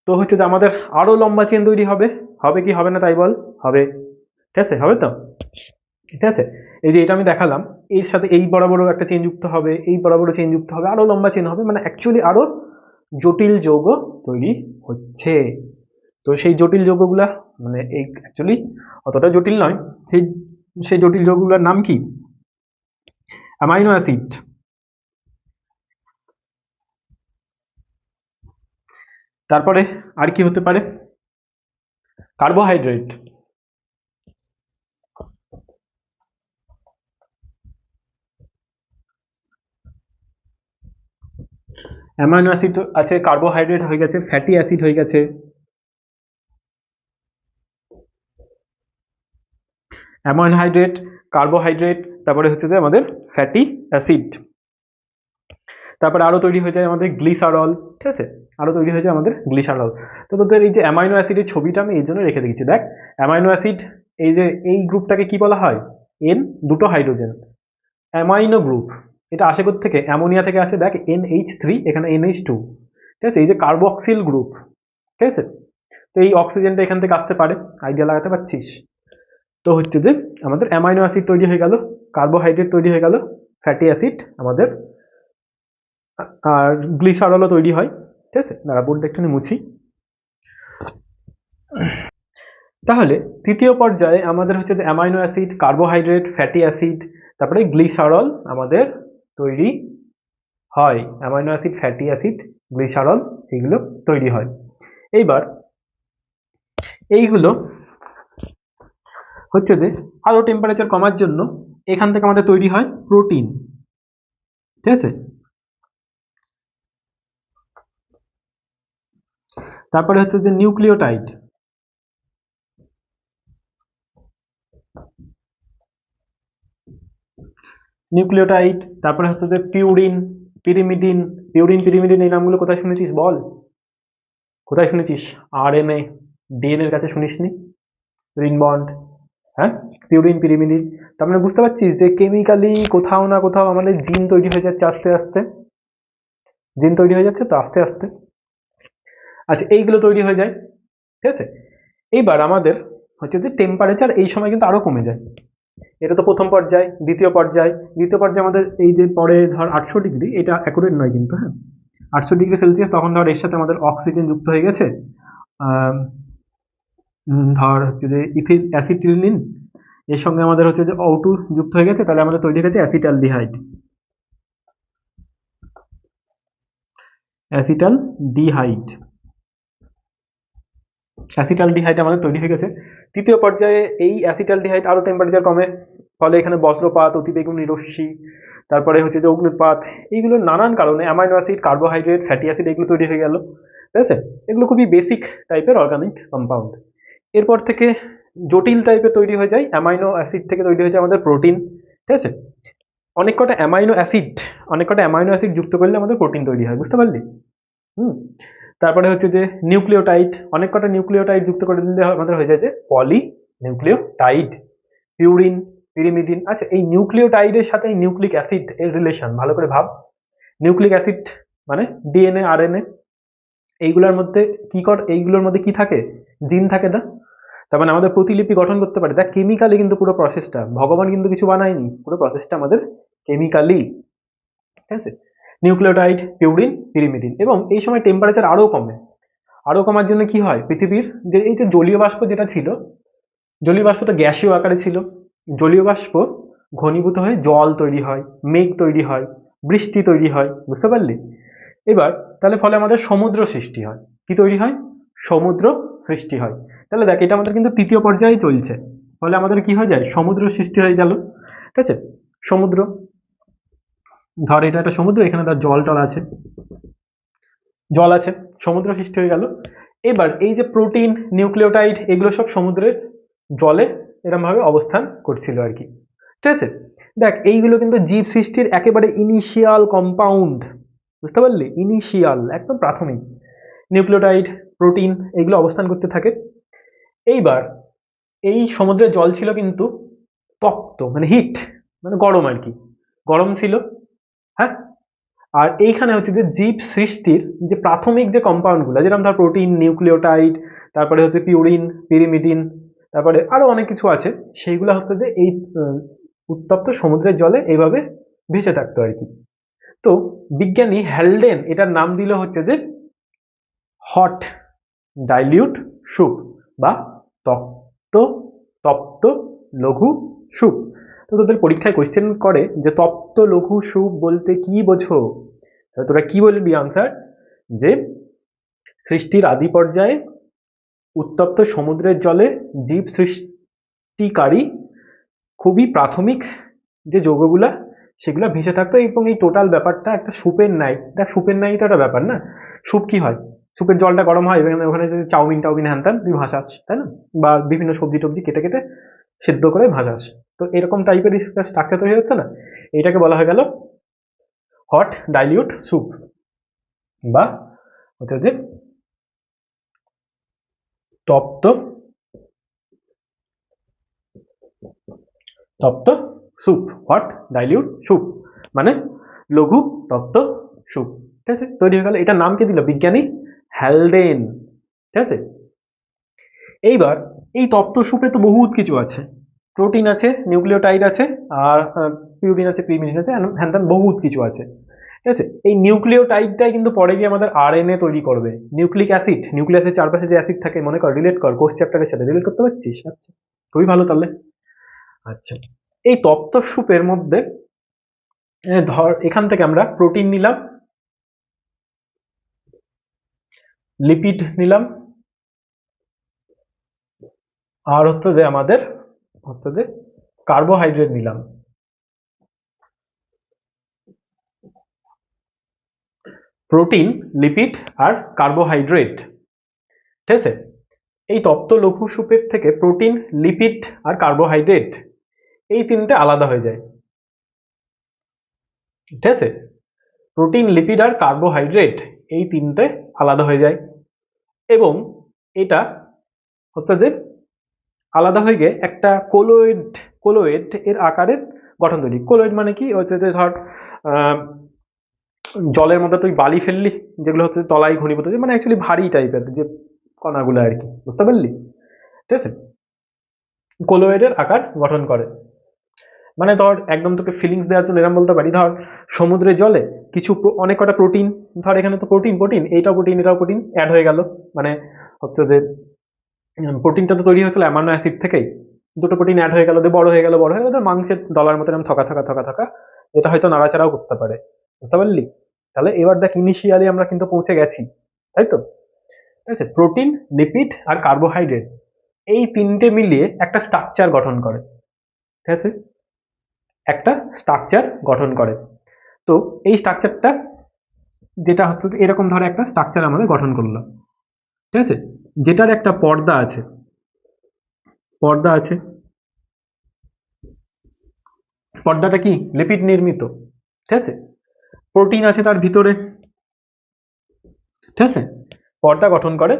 তো হচ্ছে যে আমাদের আরো লম্বা চেন তৈরি হবে, হবে কি হবে না তাই বল? হবে, ঠিক আছে, হবে তো, ঠিক আছে। এই যে এটা আমি দেখালাম, এর সাথে এই বরাবরও একটা চেন যুক্ত হবে, এই বরাবরও চেন যুক্ত হবে, আরো লম্বা চেন হবে, মানে অ্যাকচুয়ালি আরো জটিল যৌগ তৈরি হচ্ছে। তো সেই জটিল যৌগগুলা মানে এই অ্যাকচুয়ালি অতটা জটিল নয়, সেই সেই জটিল যৌগগুলোর নাম কি? Amino acid. তারপরে আর কি হতে পারে? কার্বোহাইড্রেট। অ্যামাইনো অ্যাসিড আছে, কার্বোহাইড্রেট হয়ে গেছে, ফ্যাটি অ্যাসিড হয়ে গেছে, অ্যামাইনো হাইড্রেট, কার্বোহাইড্রেট, তারপরে হচ্ছে যে আমাদের ফ্যাটি অ্যাসিড। তারপরে আরো তৈরি হয়ে যায় আমাদের গ্লিসারল, ঠিক আছে, আরো তৈরি হয়ে যায় আমাদের গ্লিসারল। তো তোদের এই যে অ্যামাইনো অ্যাসিডের ছবিটা আমি এই জন্য রেখে দিয়েছি, দেখ অ্যামাইনো অ্যাসিড, এই যে এই গ্রুপটাকে কি বলা হয়? এন, দুটো হাইড্রোজেন, অ্যামাইনো গ্রুপ। এটা আসে কোথা থেকে? অ্যামোনিয়া থেকে আসে, দেখ NH3, এখানে NH2, ঠিক আছে। এই যে কার্বক্সিল গ্রুপ, ঠিক আছে। তো এই অক্সিজেনটা এখান থেকে আসতে পারে, আইডিয়া লাগাতে পারছিস? তো হচ্ছে যে আমাদের অ্যামাইনো অ্যাসিড তৈরি হয়ে গেল, কার্বোহাইড্রেট তৈরি হয়ে গেল, ফ্যাটি অ্যাসিড আমাদের, আর গ্লিসারলও তৈরি হয়, ঠিক আছে। দাঁড়া বোর্ডটা একটু মুছি। তাহলে তৃতীয় পর্যায়ে আমাদের হচ্ছে যে amino acid, carbohydrate, fatty acid, তারপরে গ্লিসারল আমাদের তৈরি হয়। Amino acid, fatty acid, glycerol এগুলো তৈরি হয়। এইবার এইগুলো হচ্ছে যে আরো টেম্পারেচার কমার জন্য এখান থেকে আমাদের তৈরি হয় প্রোটিন, ঠিক আছে। তারপরে হচ্ছে যে নিউক্লিওটাইড, নিউক্লিওটাইড, তারপরে হচ্ছে যে পিউরিন, পিরিমিডিন, পিরিমিডিন এই নামগুলো কোথায় শুনেছিস বল? কোথায় শুনেছিস? RNA, DNA এর কাছে শুনিসনি? রিং বন্ড, হ্যাঁ, পিউরিন, পিরিমিডিন। তার মানে বুঝতে পারছিস যে কেমিক্যালি কোথাও না কোথাও আমাদের জিন তৈরি হয়ে যাচ্ছে আস্তে আস্তে, জিন তৈরি হয়ে যাচ্ছে তো আস্তে আস্তে। আচ্ছা, এইগুলো তৈরি হয়ে যায়, ঠিক আছে। এইবার আমাদের হচ্ছে যে টেম্পারেচার এই সময় কিন্তু আরো কমে যায়। এটা তো প্রথম পর্যায়। দ্বিতীয় পর্যায়ে আমাদের এই যে পরে ধর 800 ডিগ্রি, এটা অ্যাকুরেট নয় কিন্তু, হ্যাঁ, 800 ডিগ্রি সেলসিয়াস, তখন ধর এর সাথে আমাদের অক্সিজেন যুক্ত হয়ে গেছে, ধর হচ্ছে যে ইথিল অ্যাসিটিলিন, এর সঙ্গে আমাদের হচ্ছে যে O2 যুক্ত হয়ে গেছে, তাহলে আমাদের তৈরি হয়ে গেছে অ্যাসিটালডিহাইড। অ্যাসিটালডিহাইড অ্যাসিটালডিহাইড আমাদের তৈরি হয়ে গেছে। তৃতীয় পর্যায়ে এই অ্যাসিটালডিহাইড আরো টেম্পারেচার কমে, ফলে এখানে বজ্রপাত, অতিবেগুনি রশ্মি, তারপরে হচ্ছে যে অগ্নুৎপাত, এইগুলো নানান কারণে amino acid, carbohydrate, fatty acid এগুলো তৈরি হয়ে গেল, ঠিক আছে। এগুলো খুবই বেসিক টাইপের অর্গানিক কম্পাউন্ড। এরপর থেকে জটিল টাইপের তৈরি হয়ে যায়, অ্যামাইনো অ্যাসিড থেকে তৈরি হয়ে যায় আমাদের প্রোটিন, ঠিক আছে। অনেক কটা অ্যামাইনো অ্যাসিড যুক্ত করলে আমাদের প্রোটিন তৈরি হয়, বুঝতে পারলি? হুম। তারপরে হচ্ছে যে নিউক্লিওটাইড, অনেক কটা নিউক্লিওটাইড যুক্ত করে দিলে আমাদের হয়ে যায় যে পলি নিউক্লিওটাইড, পিউরিন, পিরিমিডিন। আচ্ছা, এই নিউক্লিওটাইডের সাথে এই নিউক্লিক অ্যাসিড এর রিলেশন ভালো করে ভাব। নিউক্লিক অ্যাসিড মানে ডিএনএ, আরএনএ, এইগুলোর মধ্যে কি থাকে? জিন থাকে না? তার মানে আমাদের প্রতিলিপি গঠন করতে পারে। দেখ, কেমিক্যালি কিন্তু পুরো প্রসেসটা, ভগবান কিন্তু কিছু বানায়নি, পুরো প্রসেসটা আমাদের কেমিক্যালি, ঠিক আছে। Nucleotide, purine, pyrimidine. এবং এই সময় টেম্পারেচার আরো কমার জন্য কি হয়, পৃথিবীর যে এই যে জলীয় বাষ্প যেটা ছিল, জলীয় বাষ্পটা গ্যাসীয় আকারে ছিল, জলীয় বাষ্প ঘনীভূত হয়ে জল তৈরি হয়, মেঘ তৈরি হয়, বৃষ্টি তৈরি হয়, বুঝতে পারলি? এবার তাহলে ফলে আমাদের সমুদ্র সৃষ্টি হয়। কি তৈরি হয়? সমুদ্র সৃষ্টি হয়। তাহলে দেখ, এটা আমাদের কিন্তু তৃতীয় পর্যায়ে চলছে, ফলে আমাদের কি হয়ে যায়? সমুদ্র সৃষ্টি হয়ে গেল, ঠিক আছে। সমুদ্র, ধর এটা একটা সমুদ্র, এখানে তার জল আছে, সমুদ্র সৃষ্টি হয়ে গেল। এবার এই যে প্রোটিন, নিউক্লিওটাইড, এগুলো সব সমুদ্রের জলে এরকম ভাবে অবস্থান করছিল আর কি, ঠিক আছে। দেখ, এইগুলো কিন্তু জীব সৃষ্টির একেবারে ইনিশিয়াল কম্পাউন্ড, বুঝতে পারলি? ইনিশিয়াল, একদম প্রাথমিক। নিউক্লিওটাইড, প্রোটিন, এগুলো অবস্থান করতে থাকে। এইবার এই সমুদ্রের জল ছিল কিন্তু তপ্ত, মানে হিট, মানে গরম আর কি, গরম ছিল, হ্যাঁ। আর এইখানে হচ্ছে যে জীব সৃষ্টির যে প্রাথমিক যে কম্পাউন্ডগুলো, যেরকম ধর প্রোটিন, নিউক্লিওটাইড, তারপরে হচ্ছে পিউরিন, পিরিমিডিন, তারপরে আরো অনেক কিছু আছে, সেইগুলো হচ্ছে যে এই উত্তপ্ত সমুদ্রের জলে এইভাবে ভেসে থাকতো আর কি। তো বিজ্ঞানী হ্যালডেন এটার নাম দিল হচ্ছে যে হট ডাইলিউট স্যুপ, বা তপ্ত তপ্ত লঘু স্যুপ। তো তোদের পরীক্ষায় কোয়েশ্চেন করে যে তপ্ত লঘু স্যুপ বলতে কি বোঝো? তোরা কি বলবি আনসার? যে সৃষ্টির আদি পর্যায়ে উত্তপ্ত সমুদ্রের জলে জীব সৃষ্টিকারী খুবই প্রাথমিক যে যৌগগুলা, সেগুলো ভেসে থাকতো, এবং এই টোটাল ব্যাপারটা একটা স্যুপের নাই। দেখ, স্যুপের নাই তো একটা ব্যাপার না। স্যুপ কি হয়? স্যুপের জলটা গরম হয়, এবং ওখানে যদি চাউমিন টাউমিন হ্যান তুই ভাসাস, তাই না? বা বিভিন্ন সবজি টবজি কেটে কেটে সেদ্ধ করে ভাসাস। তো এরকম টাইপের স্ট্রাকচার তৈরি হচ্ছে না, এটাকে বলা হয়ে গেল হট ডাইলিউট স্যুপ, বা হচ্ছে যে তপ্ত তপ্ত স্যুপ, হট ডাইলিউট স্যুপ, মানে লঘু তপ্ত স্যুপ, ঠিক আছে, তৈরি হয়ে গেল। এটার নাম কি দিল বিজ্ঞানী? হ্যালডেন, ঠিক আছে। এইবার এই তপ্ত স্যুপে তো বহুত কিছু আছে, প্রোটিন আছে, নিউক্লিওটাইড আছে, আর পিউরিন আছে, পিরিমিডিন আছে, হ্যান ত্যান বহুত কিছু আছে, ঠিক আছে। এই নিউক্লিওটাইডটাই কিন্তু পরে গিয়ে আমাদের আরএনএ তৈরি করবে। নিউক্লিক অ্যাসিড, নিউক্লিয়াসের চারপাশে যে অ্যাসিড থাকে, মনে কর, রিলেট কর, কোষ চ্যাপ্টারের সাথে রিলেট করতে পারছিস? আচ্ছা, খুবই ভালো তাহলে। আচ্ছা, এই তপ্ত স্যুপের মধ্যে ধর এখান থেকে আমরা প্রোটিন নিলাম, লিপিড নিলাম, আর হচ্ছে যে আমাদের হচ্ছে যে কার্বোহাইড্রেট নিলাম। প্রোটিন, লিপিড আর কার্বোহাইড্রেট, ঠিক আছে। এই তপ্ত লঘু স্যুপের থেকে প্রোটিন, লিপিড আর কার্বোহাইড্রেট এই তিনটে আলাদা হয়ে যায়, ঠিক আছে। প্রোটিন, লিপিড আর কার্বোহাইড্রেট এই তিনটে আলাদা হয়ে যায়, এবং এটা হচ্ছে যে আলাদা হয়ে গিয়ে একটা কোলয়েড কোলোয়েড এর আকারের গঠন তৈরি। কোলোয়েড মানে কি হচ্ছে যে ধর জলের মধ্যে তুই বালি ফেললি, যেগুলো হচ্ছে তলায় ঘনীভূত, মানে অ্যাকচুয়ালি ভারী টাইপের যে কণাগুলো আর কি, বুঝতে পারলি? ঠিক আছে, কোলোয়েডের আকার গঠন করে। মানে ধর একদম তোকে ফিলিংস দেওয়ার জন্য এরকম বলতে পারি, ধর সমুদ্রের জলে কিছু অনেক কটা প্রোটিন, ধর এখানে তো প্রোটিন প্রোটিন এইটাও প্রোটিন এটাও প্রোটিন অ্যাড হয়ে গেল, মানে হচ্ছে যে প্রোটিনটা তো তৈরি হয়েছিল অ্যামাইনো অ্যাসিড থেকেই, দুটো প্রোটিন অ্যাড হয়ে গেল, দিয়ে বড় হয়ে গেল, বড় হয়ে গেল মাংসের দলার মতো এরকম থকা থকা থকা থকা, যেটা হয়তো নাড়াচাড়াও করতে পারে, বুঝতে পারলি? তাহলে এবার দেখ ইনিশিয়ালি আমরা কিন্তু পৌঁছে গেছি, তাই তো? ঠিক আছে, প্রোটিন, লিপিড আর কার্বোহাইড্রেট এই তিনটে মিলিয়ে একটা স্ট্রাকচার গঠন করে, ঠিক আছে, একটা স্ট্রাকচার গঠন করে। তো এই স্ট্রাকচারটা যেটা হচ্ছে এরকম ধরে একটা স্ট্রাকচার আমাদের গঠন করলো, ঠিক আছে, যেটার একটা পর্দা আছে, পর্দা আছে, পর্দাটা কি লিপিড নির্মিত, ঠিক আছে, প্রোটিন আছে তার ভিতরে, ঠিক আছে, পর্দা গঠন করে,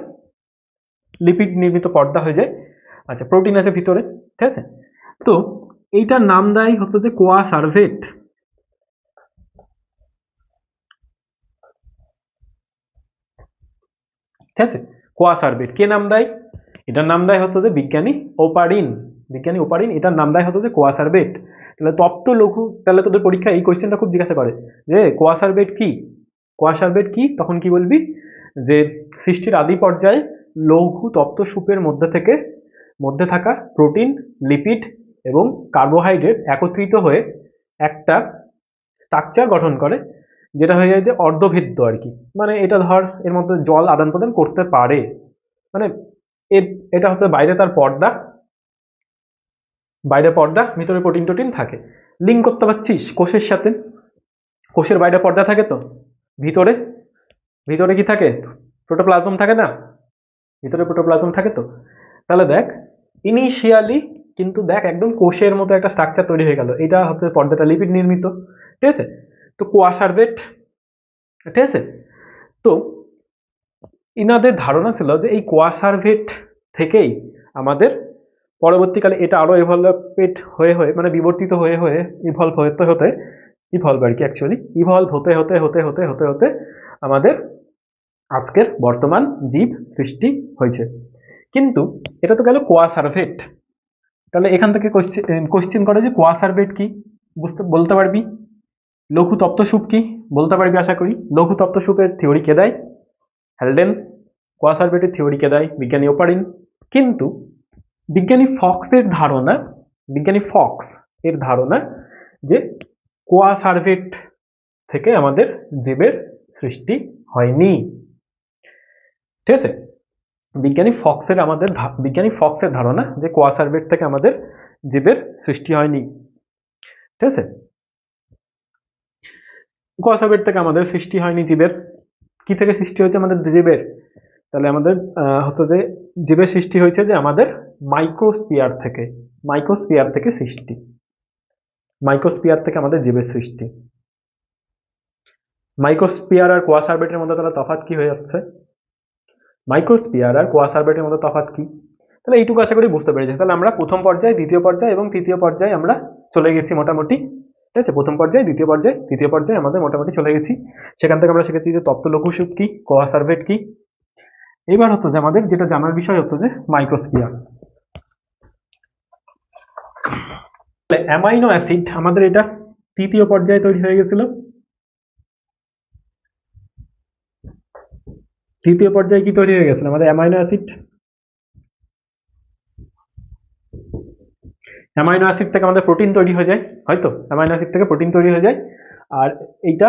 লিপিড নির্মিত পর্দা হয়ে যায়। আচ্ছা, প্রোটিন আছে ভিতরে, ঠিক আছে। তো এইটার নাম দেয় হচ্ছে যে কোয়া সার্ভেট, ঠিক আছে, কোয়া সার্ভেট কে নাম দেয়? এটার নাম দেয় হচ্ছে যে বিজ্ঞানী ওপারিন, বিজ্ঞানী ওপারিন এটার নাম দেয় হচ্ছে যে কোয়া সার্ভেট। তাহলে তপ্ত লঘু, তাহলে তোদের পরীক্ষায় এই কোয়েশ্চেনটা খুব জিজ্ঞাসা করে যে কোয়া সার্ভেট কি, কোয়া সার্ভেট কি, তখন কি বলবি যে সৃষ্টির আদি পর্যায়ে লঘু তপ্ত সুপের মধ্যে থাকা প্রোটিন, লিপিড এবং কার্বোহাইড্রেট একত্রিত হয়ে একটা স্ট্রাকচার গঠন করে, যেটা হয়ে যায় যে অর্ধভেদ্য আর কি, মানে এটা ধর এর মধ্যে জল আদান প্রদান করতে পারে, মানে এর এটা হচ্ছে বাইরে তার পর্দা, বাইরে পর্দা, ভিতরে প্রোটিন টোটিন থাকে, লিঙ্ক করতে পারছিস কোষের সাথে? কোষের বাইরে পর্দা থাকে তো, ভিতরে, ভিতরে কি থাকে? প্রোটোপ্লাজম থাকে না, ভিতরে প্রোটোপ্লাজম থাকে তো। তাহলে দেখ ইনিশিয়ালি কিন্তু দেখ একদম কোষের মতো একটা স্ট্রাকচার তৈরি হয়ে গেল, এটা হচ্ছে পর্দাটা লিপিড নির্মিত, ঠিক আছে। তো কোয়া সার্ভেট, ঠিক আছে। তো ইনাদের ধারণা ছিল যে এই কোয়া সার্ভেট থেকেই আমাদের পরবর্তীকালে এটা আরো ইভলভেট হয়ে হয়ে, মানে বিবর্তিত হয়ে হয়ে, ইভলভ হতে হতে, ইভলভ আর কি অ্যাকচুয়ালি, ইভলভ হতে হতে হতে হতে হতে হতে আমাদের আজকের বর্তমান জীব সৃষ্টি হয়েছে। কিন্তু এটা তো গেল কোয়া সার্ভেট, তাহলে এখান থেকে কোশ্চেন করে যে কোয়া সার্ভেট কি, বলতে পারবি? লঘু তপ্ত সুপ কি বলতে পারবি আশা করি। লঘু তপ্ত সুপের থিওরি কে দেয়? হ্যালডেন। কোয়া সার্ভেটের থিওরি কে দেয়? বিজ্ঞানী ওপারিন। কিন্তু বিজ্ঞানী ফক্সের ধারণা, বিজ্ঞানী ফক্স এর ধারণা যে কোয়া সার্ভেট থেকে আমাদের জীবের সৃষ্টি হয়নি, ঠিক আছে। বিজ্ঞানী ফক্সের ধারণা যে কোয়া সার্ভেট থেকে আমাদের জীবের সৃষ্টি হয়নি, ঠিক আছে। কোয়া সার্ভেট থেকে আমাদের সৃষ্টি হয়নি জীবের, কি থেকে সৃষ্টি হয়েছে আমাদের জীবের? তাহলে আমাদের হচ্ছে যে জীবের সৃষ্টি হয়েছে যে আমাদের মাইক্রোস্পিয়ার থেকে, মাইক্রোস্পিয়ার থেকে সৃষ্টি, মাইক্রোস্পিয়ার থেকে আমাদের জীবের সৃষ্টি। মাইক্রোস্পিয়ার আর কোয়া সার্ভেটের মধ্যে তাহলে তফাৎ কি হয়ে যাচ্ছে? মাইক্রোস্পিয়ার আর কোয়া সার্ভেটের মধ্যে তফাৎ কি? তাহলে এইটুকু আশা করি বুঝতে পেরেছি। তাহলে আমরা প্রথম পর্যায়ে, দ্বিতীয় পর্যায়ে এবং তৃতীয় পর্যায়ে আমরা চলে গেছি মোটামুটি, ঠিক আছে। প্রথম পর্যায়ে, দ্বিতীয় পর্যায়ে, তৃতীয় পর্যায়ে আমাদের মোটামুটি চলে গেছি। সেখান থেকে আমরা শিখেছি যে তপ্ত লঘু সুপ কি, কোয়া সার্ভেট কি। এবার হচ্ছে যে আমাদের যেটা জানার বিষয় হচ্ছে যে মাইক্রোস্পিয়ার। অ্যামাইনো অ্যাসিড আমাদের এটা তৃতীয় পর্যায়ে তৈরি হয়ে গেছিল। তৃতীয় পর্যায়ে কি তৈরি হয়ে গেছিল আমাদের? Amino acid. অ্যামাইনো অ্যাসিড থেকে আমাদের প্রোটিন তৈরি হয়ে যায়, হয়তো অ্যামাইনো অ্যাসিড থেকে প্রোটিন তৈরি হয়ে যায়। আর এইটা,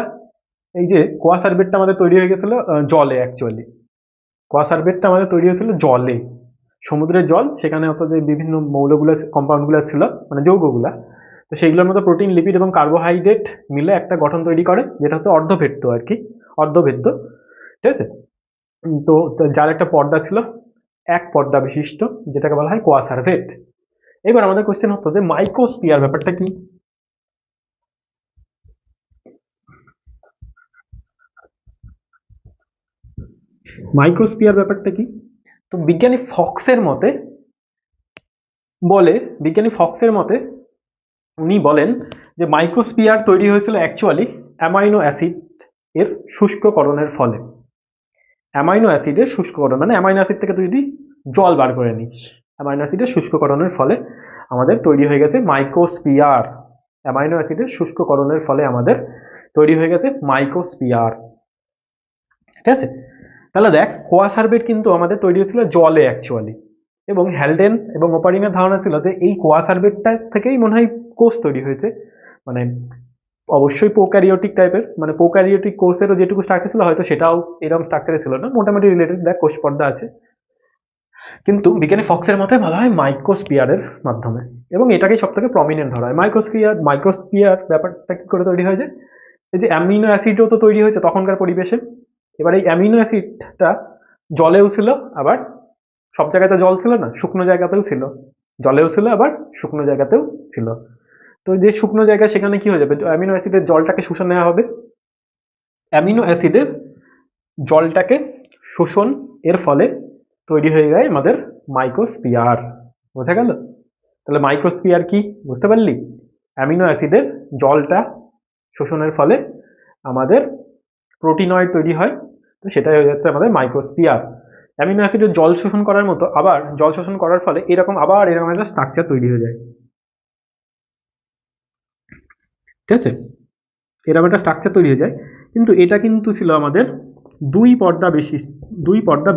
এই যে কোয়া সার্ভেটটা আমাদের তৈরি হয়ে গেছিল জলে, অ্যাকচুয়ালি কোয়া সার্ভেটটা আমাদের তৈরি হয়েছিল জলে, সমুদ্রের জল, সেখানে হচ্ছে যে বিভিন্ন মৌলগুলো, কম্পাউন্ডগুলো ছিল, মানে যৌগগুলা, তো সেইগুলোর মধ্যে প্রোটিন, লিপিড এবং কার্বোহাইড্রেট মিলে একটা গঠন তৈরি করে, যেটা হচ্ছে অর্ধভেদ্য আর কি, অর্ধভেদ্য, ঠিক আছে। তো যার একটা পর্দা ছিল, এক পর্দা বিশিষ্ট, যেটাকে বলা হয় কোয়া সার্ভেট। এবার আমাদের কোশ্চেন হচ্ছে যে মাইক্রোস্পিয়ার ব্যাপারটা কি? মাইক্রোস্পিয়ার ব্যাপারটা কি? তো বিজ্ঞানী ফক্সের মতে বলে, বিজ্ঞানী ফক্সের মতে উনি বলেন যে মাইক্রোস্ফিয়ার তৈরি হয়েছিল অ্যাকচুয়ালি অ্যামাইনো অ্যাসিড এর শুষ্ককরণের ফলে। অ্যামাইনো অ্যাসিডের শুষ্ককরণ মানে অ্যামাইনো অ্যাসিড থেকে তুই যদি জল বার করে নিস, অ্যামাইনো অ্যাসিডের শুষ্ককরণের ফলে আমাদের তৈরি হয়ে গেছে মাইক্রোস্ফিয়ার। অ্যামাইনো অ্যাসিডের শুষ্ককরণের ফলে আমাদের তৈরি হয়ে গেছে মাইক্রোস্ফিয়ার। ঠিক আছে, তাহলে দেখ কোয়াসার্ভেট কিন্তু আমাদের তৈরি হয়েছিল জলে অ্যাকচুয়ালি, এবং হ্যালডেন এবং ওপারিনের ধারণা ছিল যে এই কোয়াসার্ভেটটা থেকেই মনে হয় কোষ তৈরি হয়েছে। মানে অবশ্যই প্রোক্যারিওটিক টাইপের, মানে প্রোক্যারিওটিক কোষেরও যেটুকু স্ট্রাকচার ছিল হয়তো সেটাও এরকম স্ট্রাকচারে ছিল না, মোটামুটি রিলেটেড। দেখ কোষ পর্দা আছে, কিন্তু বিজ্ঞানী ফক্সের মতে বলা হয় মাইক্রোস্ফিয়ারের মাধ্যমে, এবং এটাকেই সব থেকে প্রমিনেন্ট ধরা হয়। মাইক্রোস্ফিয়ার ব্যাপারটা কি করে তৈরি হয়েছে, এই যে অ্যামিনো অ্যাসিডও তো তৈরি হয়েছে তখনকার পরিবেশে। এবার এই অ্যামিনো অ্যাসিডটা জলেও ছিল, আবার সব জায়গাতে জল ছিল না, শুকনো জায়গাতেও ছিল, জলেও ছিল আবার শুকনো জায়গাতেও ছিল। তো যে শুকনো জায়গা সেখানে কি হয়ে যাবে, অ্যামিনো অ্যাসিডের জলটাকে শুষে নেওয়া হবে, অ্যামিনো অ্যাসিডের জলটাকে শোষণ এর ফলে তৈরি হয়ে যায় আমাদের মাইক্রোস্ফিয়ার। বোঝা গেল? তাহলে মাইক্রোস্ফিয়ার কি বুঝতে পারলি? অ্যামিনো অ্যাসিডের জলটা শোষণের ফলে আমাদের প্রোটিনয়েড তৈরি হয়, তো সেটাই হয়ে যাচ্ছে আমাদের মাইক্রোস্ফিয়ার। অ্যামিনো অ্যাসিডের জল শোষণ করার মতো আবার জল শোষণ করার ফলে এরকম একটা স্ট্রাকচার তৈরি হয়ে যায়। ঠিক আছে, এরকম একটা স্ট্রাকচার তৈরি হয়ে যায়, কিন্তু এটা কিন্তু ছিল আমাদের দুই পর্দা বেষ্টিত। দুই পর্দা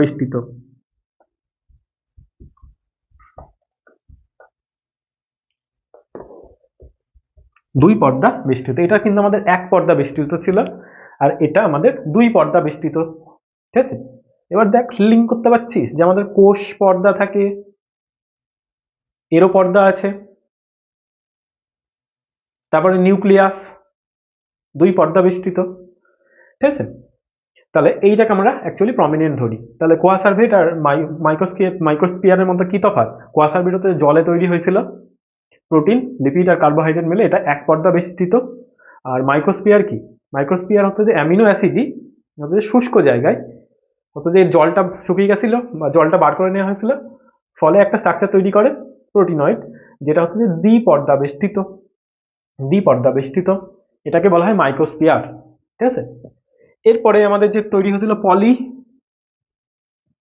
বেষ্টিত, এটা কিন্তু আমাদের এক পর্দা বেষ্টিত ছিল, আর এটা আমাদের দুই পর্দা বেষ্টিত। ঠিক আছে, এবার দেখ লিঙ্ক করতে পারছিস যে আমাদের কোষ পর্দা থাকে, এরও পর্দা আছে, তারপরে নিউক্লিয়াস, দুই পর্দা বেষ্টিত। ঠিক আছে, তাহলে এইটাকে আমরা অ্যাকচুয়ালি প্রমিনেন্ট ধরি। তাহলে কোয়াসার্ভেট আর মাইক্রোস্ফিয়ারের মধ্যে কি তফাৎ? কোয়াসার্ভেট হতে জলে তৈরি হয়েছিল, প্রোটিন লিপিড আর কার্বোহাইড্রেট মিলে এটা এক পর্দা বেষ্টিত। আর মাইক্রোস্ফিয়ার কি? মাইক্রোস্ফিয়ার হচ্ছে যে অ্যামিনো অ্যাসিডই হচ্ছে যে শুষ্ক জায়গায় হচ্ছে যে জলটা শুকিয়ে গেছিল বা জলটা বার করে নেওয়া হয়েছিল, ফলে একটা স্ট্রাকচার তৈরি করে প্রোটিনয়েড, যেটা হচ্ছে যে দ্বিপর্দা বেষ্টিত। দ্বিপর্দা বেষ্টিত, এটাকে বলা হয় মাইক্রোস্ফিয়ার। ঠিক আছে, এরপরে আমাদের যে তৈরি হয়েছিল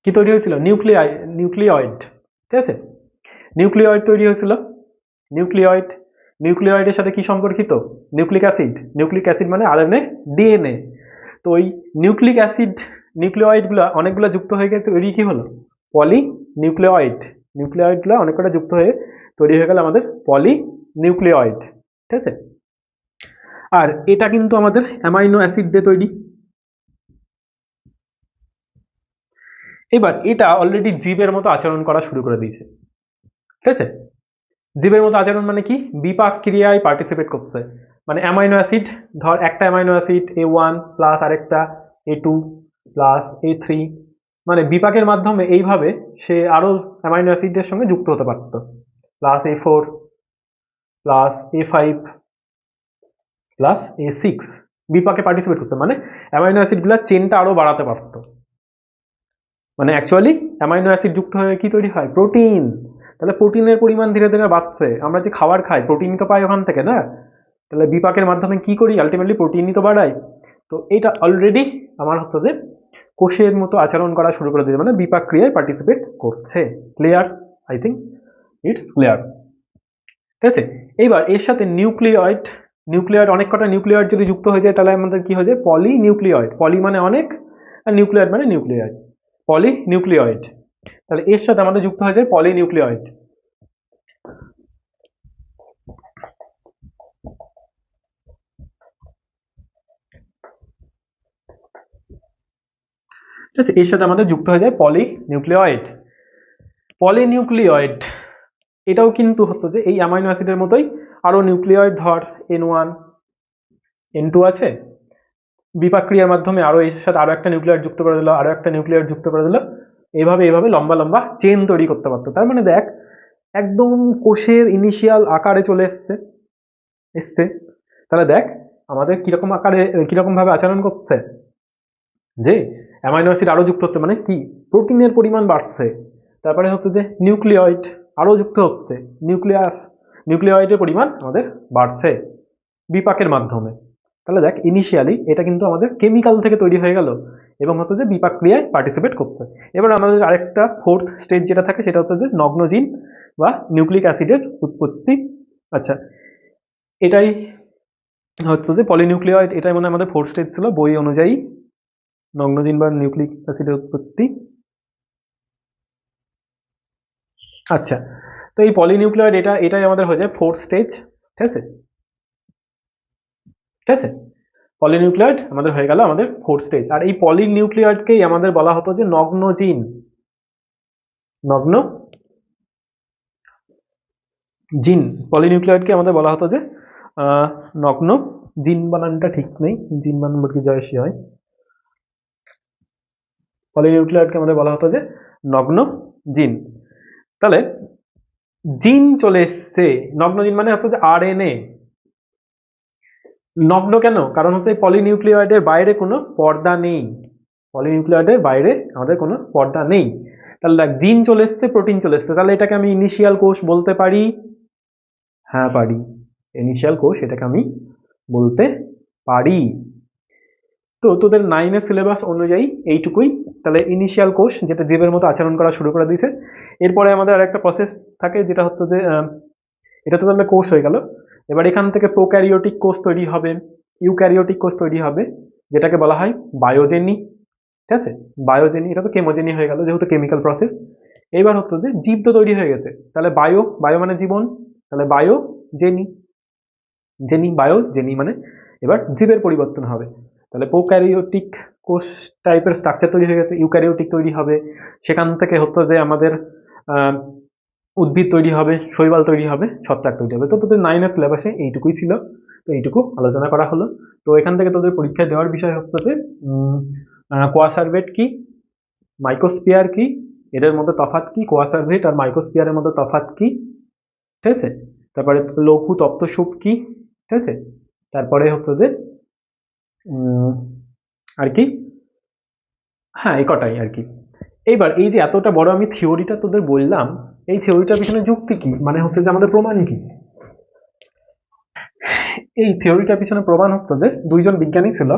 কি তৈরি হয়েছিল? নিউক্লিয়েড। ঠিক আছে, নিউক্লিয়েড তৈরি হয়েছিল। নিউক্লিয়েড, নিউক্লিয়েডের সাথে কি সম্পর্কিত? নিউক্লিক অ্যাসিড মানে আরএনএ ডিএনএ। তো ওই নিউক্লিক অ্যাসিড নিউক্লিয়েডগুলো অনেকগুলো যুক্ত হয়ে গেলে তৈরি কি হলো? পলি নিউক্লিয়েড। নিউক্লিয়েডগুলো অনেক কটা যুক্ত হয়ে তৈরি হয়ে গেল আমাদের পলি নিউক্লিয়েড। ঠিক আছে, আর এটা কিন্তু আমাদের অ্যামাইনো অ্যাসিড দিয়ে তৈরি। এবার এটা অলরেডি জীবের মতো আচরণ করা শুরু করে দিয়েছে। ঠিক আছে, জীবের মতো আচরণ মানে কি? বিপাক ক্রিয়ায় পার্টিসিপেট করছে। মানে অ্যামাইনো অ্যাসিড, ধর একটা অ্যামাইনো অ্যাসিড A1 প্লাস আরেকটা A2 প্লাস A3, মানে বিপাকের মাধ্যমে এইভাবে সে আরো অ্যামাইনো অ্যাসিডের সঙ্গে যুক্ত হতে পারত, plus A4 plus A5 plus A6, বিপাকে পার্টিসিপেট করছে মানে অ্যামাইনো অ্যাসিডগুলোর চেনটা আরো বাড়াতে পারতো। মানে অ্যাকচুয়ালি অ্যামাইনো অ্যাসিড যুক্ত হয়ে কি তৈরি হয়? প্রোটিন। তাহলে প্রোটিনের পরিমাণ ধীরে ধীরে বাড়ছে, আমরা যে খাবার খাই প্রোটিনই তো পাই ওখান থেকে না, তাহলে বিপাকের মাধ্যমে কি করি? আলটিমেটলি প্রোটিনই তো বাড়াই। তো এটা অলরেডি আমার হচ্ছে যে কোষের মতো আচরণ করা শুরু করে দিয়েছে, মানে বিপাক ক্রিয়ায় পার্টিসিপেট করছে। Clear? I think it's clear. ঠিক আছে, এইবার এর সাথে নিউক্লিয়েড অনেক কটা নিউক্লিয়েড যদি যুক্ত হয়ে যায় তাহলে আমাদের কি হয়ে যায়? পলি নিউক্লিয়েড। পলি মানে অনেক, আর নিউক্লিয়েড মানে নিউক্লিয়েড, পলি নিউক্লিয়েড। তাহলে এর সাথে আমাদের যুক্ত হয়ে যায় পলি নিউক্লিয়েড। ঠিক আছে, এর সাথে আমাদের যুক্ত হয়ে যায় পলি নিউক্লিয়েড। পলি নিউক্লিয়েড এটাও কিন্তু হচ্ছে যে এই অ্যামাইনো অ্যাসিডের মতোই আরো নিউক্লিয়েড, ধর N1 N2 আছে, বিপাক ক্রিয়ার মাধ্যমে আরো এর সাথে আরো একটা নিউক্লিয়েড যুক্ত করে দিল, আরো একটা নিউক্লিয়েড যুক্ত করে দিল, এইভাবে লম্বা লম্বা চেন তৈরি করতে পারতো। তার মানে দেখ একদম কোষের ইনিশিয়াল আকারে চলে এসছে। তাহলে দেখ আমাদের কিরকম আকারে কিরকম ভাবে আচরণ করছে, যে অ্যামাইনো অ্যাসিড আরো যুক্ত হচ্ছে মানে কি? প্রোটিনের পরিমাণ বাড়ছে, তারপরে হচ্ছে যে নিউক্লিয়েড আরো যুক্ত হচ্ছে, নিউক্লিওয়েডের পরিমাণ আমাদের বাড়ছে বিপাকের মাধ্যমে। তাহলে দেখ ইনিশিয়ালি এটা কিন্তু আমাদের কেমিক্যাল থেকে তৈরি হয়ে গেল এবং হচ্ছে যে বিপাক ক্রিয়ায় পার্টিসিপেট করছে। এবার আমাদের আরেকটা ফোর্থ স্টেজ যেটা থাকে সেটা হচ্ছে যে নগ্নজিন বা নিউক্লিক অ্যাসিডের উৎপত্তি। আচ্ছা, এটাই হচ্ছে যে পলিনিউক্লিয়েড, এটাই মানে আমাদের ফোর্থ স্টেজ ছিল বই অনুযায়ী, নগ্নজিন বা নিউক্লিক অ্যাসিডের উৎপত্তি। আচ্ছা, তো এই পলিনিউক্লিয়েড এটাই আমাদের হয়ে যায় ফোর্থ স্টেজ। ঠিক আছে, ঠিক আছে, পলিনিউক্লিয়েড আমাদের হয়ে গেল আমাদের ফোর্থ স্টেজ। আর এই পলিনিউক্লিয়েডকেই আমাদের বলা হতো যে নগ্নজিন, নগ্ন জিন। পলিনিউক্লিয়েডকে আমাদের বলা হতো যে নগ্ন জিন, বানানটা ঠিক নেই, জিন বানান কি জয়সী হয়। পলিনিউক্লিয়েডকে আমাদের বলা হতো যে নগ্ন জিন। তাহলে জিন চলে এসছে, নগ্ন জিন মানে হচ্ছে যে আরএনএ। নগ্ন কেন? কারণ হচ্ছে পলিনিউক্লিয়েডের বাইরে কোনো পর্দা নেই, পলিনিউক্লিয়েডের বাইরে আমাদের কোনো পর্দা নেই। তাহলে দেখ জিন চলে এসছে, প্রোটিন চলে এসছে, তাহলে এটাকে আমি ইনিশিয়াল কোষ বলতে পারি। হ্যাঁ পারি, ইনিশিয়াল কোষ এটাকে আমি বলতে পারি। তো তোদের 9-এর সিলেবাস অনুযায়ী এইটুকুই। তাহলে ইনিশিয়াল কোষ যেটা জীবের মতো আচরণ করা শুরু করে দিয়েছে। এরপরে আমাদের আরেকটা প্রসেস থাকে যেটা হচ্ছে যে এটা তো তাহলে কোষ হয়ে গেল। এবার এখান থেকে প্রোক্যারিওটিক কোষ তৈরি হবে, ইউক্যারিওটিক কোষ তৈরি হবে, যেটাকে বলা হয় বায়োজেনি। ঠিক আছে, বায়োজেনি, এটা তো কেমোজেনি হয়ে গেল যেহেতু কেমিক্যাল প্রসেস। এইবার হচ্ছে যে জীব তো তৈরি হয়ে গেছে, তাহলে বায়ো, বায়ো মানে জীবন, তাহলে বায়োজেনি, জেনি, বায়োজেনি মানে এবার জীবের পরিবর্তন হবে। তাহলে প্রোক্যারিওটিক কোষ টাইপের স্ট্রাকচার তৈরি হয়ে গেছে, ইউক্যারিওটিক তৈরি হবে, সেখান থেকে হচ্ছে যে আমাদের উদ্ভিদ তৈরি হবে, শৈবাল তৈরি হবে, ছত্রাক তৈরি হবে। তো তোদের 9-এর সিলেবাসে এইটুকুই ছিল, তো এইটুকু আলোচনা করা হলো। তো এখান থেকে তোদের পরীক্ষায় দেওয়ার বিষয় হচ্ছে যে কোয়াসার্ভেট কি, মাইক্রোস্ফিয়ার কি, এদের মধ্যে তফাৎ কি, কোয়াসার্ভেট আর মাইক্রোস্ফিয়ারের মধ্যে তফাৎ কি, ঠিক আছে, তারপরে লঘু তপ্তসূপ কি, ঠিক আছে, তারপরে হচ্ছে যে আর কি, হ্যাঁ এই কটাই আর কি। এইবার এই যে এতটা বড় আমি থিওরিটা তোদের বললাম, এই থিওরিটার পিছনে যুক্তি কি, মানে হচ্ছে যে আমাদের প্রমাণ কি? এই থিওরিটার পিছনে প্রমাণ হচ্ছে যে দুইজন বিজ্ঞানী ছিল,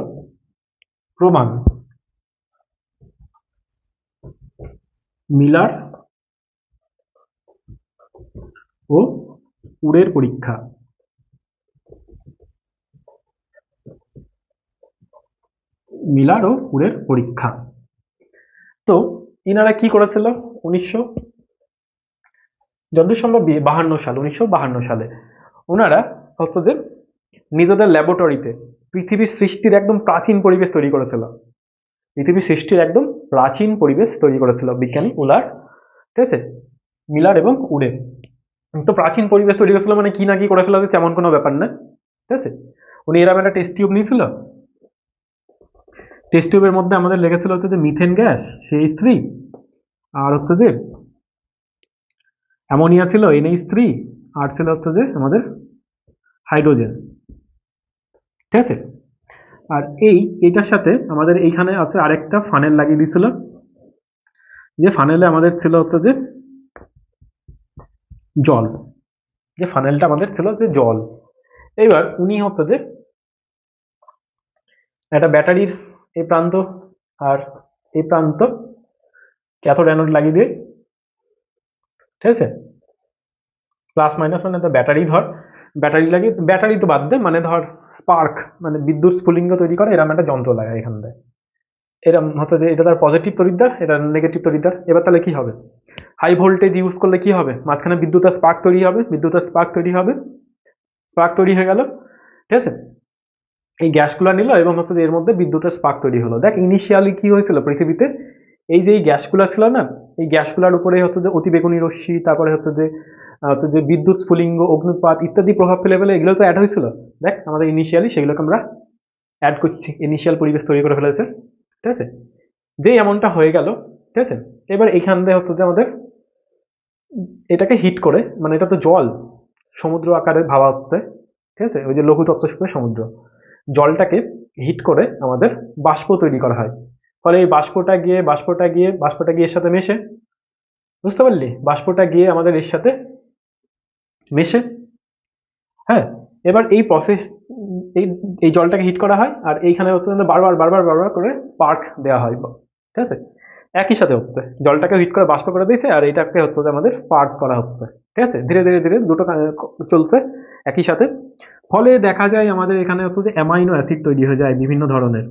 প্রমাণ মিলার ও উরের পরীক্ষা। মিলার ও উরের পরীক্ষা। তো ইনারা কি করেছিল 1952 সালে ওনারা হচ্ছে যে নিজেদের ল্যাবরেটরিতে পৃথিবীর সৃষ্টির একদম প্রাচীন পরিবেশ তৈরি করেছিল, পৃথিবীর সৃষ্টির একদম প্রাচীন পরিবেশ তৈরি করেছিল বিজ্ঞানী উলার, ঠিক আছে, মিলার এবং উরে। তো প্রাচীন পরিবেশ তৈরি করেছিল মানে কি না কি করে ফেলা তেমন কোনো ব্যাপার না, ঠিক আছে। উনি এরকম একটা টেস্ট টিউব নিয়েছিল, টেস্ট টিউবের মধ্যে আমাদের লেগেছিল হচ্ছে যে মিথেন গ্যাস CH3, আর হচ্ছে যে অ্যামোনিয়া ছিল NH3, আর ছিল হচ্ছে যে আমাদের হাইড্রোজেন, ঠিক আছে। আর এইটার সাথে আমাদের এইখানে আছে আরেকটা ফানেল লাগিয়ে দিয়েছিল, যে ফানেলে আমাদের ছিল হচ্ছে যে জল, যে ফানেলটা আমাদের ছিল যে জল। এইবার উনি হচ্ছে যে একটা ব্যাটারির এই প্রান্ত আর এই প্রান্ত ক্যাথোড অ্যানোড লাগিয়ে দিয়ে, ঠিক আছে, প্লাস মাইনাস মানে তো ব্যাটারি ধর, ব্যাটারি লাগিয়ে, ব্যাটারি তো বাদ দে, মানে ধর স্পার্ক মানে বিদ্যুৎ স্ফুলিঙ্গ তৈরি করে এরকম একটা যন্ত্র লাগায় এখান থেকে, এরকম হচ্ছে যে এটা তার পজিটিভ তড়িৎদ্বার, এটা নেগেটিভ তড়িৎদ্বার। এবার তাহলে কি হবে, হাই ভোল্টেজ ইউজ করলে কি হবে, মাঝখানে বিদ্যুতের স্পার্ক তৈরি হবে, বিদ্যুতের স্পার্ক তৈরি হবে, স্পার্ক তৈরি হয়ে গেল, ঠিক আছে। এই গ্যাসগুলো নিল এবং হচ্ছে এর মধ্যে বিদ্যুতের স্পার্ক তৈরি হলো। দেখ ইনিশিয়ালি কি হয়েছিল পৃথিবীতে, এই যে এই গ্যাসগুলো ছিল না, এই গ্যাসগুলোর উপরে হচ্ছে যে অতিবেগুনি রশ্মি, তারপরে হচ্ছে যে বিদ্যুৎ স্ফুলিঙ্গ, অগ্নুৎপাত ইত্যাদি প্রভাব ফেলে ফেলে এগুলো তো অ্যাড হয়েছিল। দেখ আমাদের ইনিশিয়ালি সেগুলোকে আমরা অ্যাড করছি, ইনিশিয়াল পরিবেশ তৈরি করে ফেলেছে, ঠিক আছে। যেই এমনটা হয়ে গেল, ঠিক আছে, এবার এইখান দিয়ে হচ্ছে যে আমাদের এটাকে হিট করে, মানে এটা তো জল সমুদ্র আকারে ভাবা হচ্ছে, ঠিক আছে, ওই যে লঘু তপ্তসূপের সমুদ্র, জলটাকে হিট করে আমাদের বাষ্প তৈরি করা হয়। ফলে এই বাষ্পটা গিয়ে এর সাথে মেশে, বুঝতে পারলি, বাষ্পটা গিয়ে আমাদের এর সাথে মেশে, হ্যাঁ, এবার এই প্রসেস, এই এই জলটাকে হিট করা হয় আর এইখানে হচ্ছে বারবার বারবার বারবার করে স্পার্ক দেওয়া হয়, ঠিক আছে? একই সাথে হচ্ছে জলটাকে হিট করে বাষ্প করে দিয়েছে আর এটাকে হচ্ছে যে আমাদের স্পার্ক করা হচ্ছে, ঠিক আছে? ধীরে ধীরে ধীরে দুটো চলছে একই সাথে। ফলে দেখা যায় আমাদের এখানে হচ্ছে যে অ্যামাইনো অ্যাসিড তৈরি হয়ে যায়, বিভিন্ন ধরনের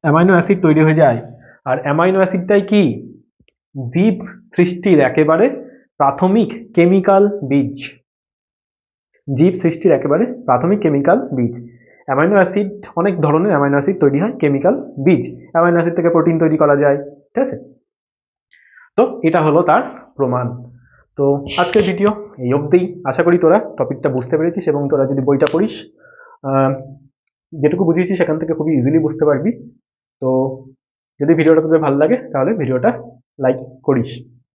অ্যামাইনো অ্যাসিড তৈরি হয়ে যায়। আর অ্যামাইনো অ্যাসিডটাই কি, জীব সৃষ্টির একেবারে প্রাথমিক কেমিক্যাল বীজ। জীব সৃষ্টির একেবারে প্রাথমিক কেমিক্যাল বীজ। অ্যামাইনো অ্যাসিড, অনেক ধরনের অ্যামাইনো অ্যাসিড তৈরি হয় কেমিক্যাল বীজ। অ্যামাইনো অ্যাসিড থেকে প্রোটিন তৈরি করা যায়, ঠিক আছে? তো এটা হলো তার প্রমাণ। তো আজকের ভিডিও এই অবধিই। আশা করি তোরা টপিকটা বুঝতে পেরেছিস এবং তোরা যদি বইটা পড়িস, যেটুকু বুঝিয়েছি সেখান থেকে খুবই ইজিলি বুঝতে পারবি। তো যদি ভিডিওটা তোদের ভালো লাগে তাহলে ভিডিওটা লাইক করিস।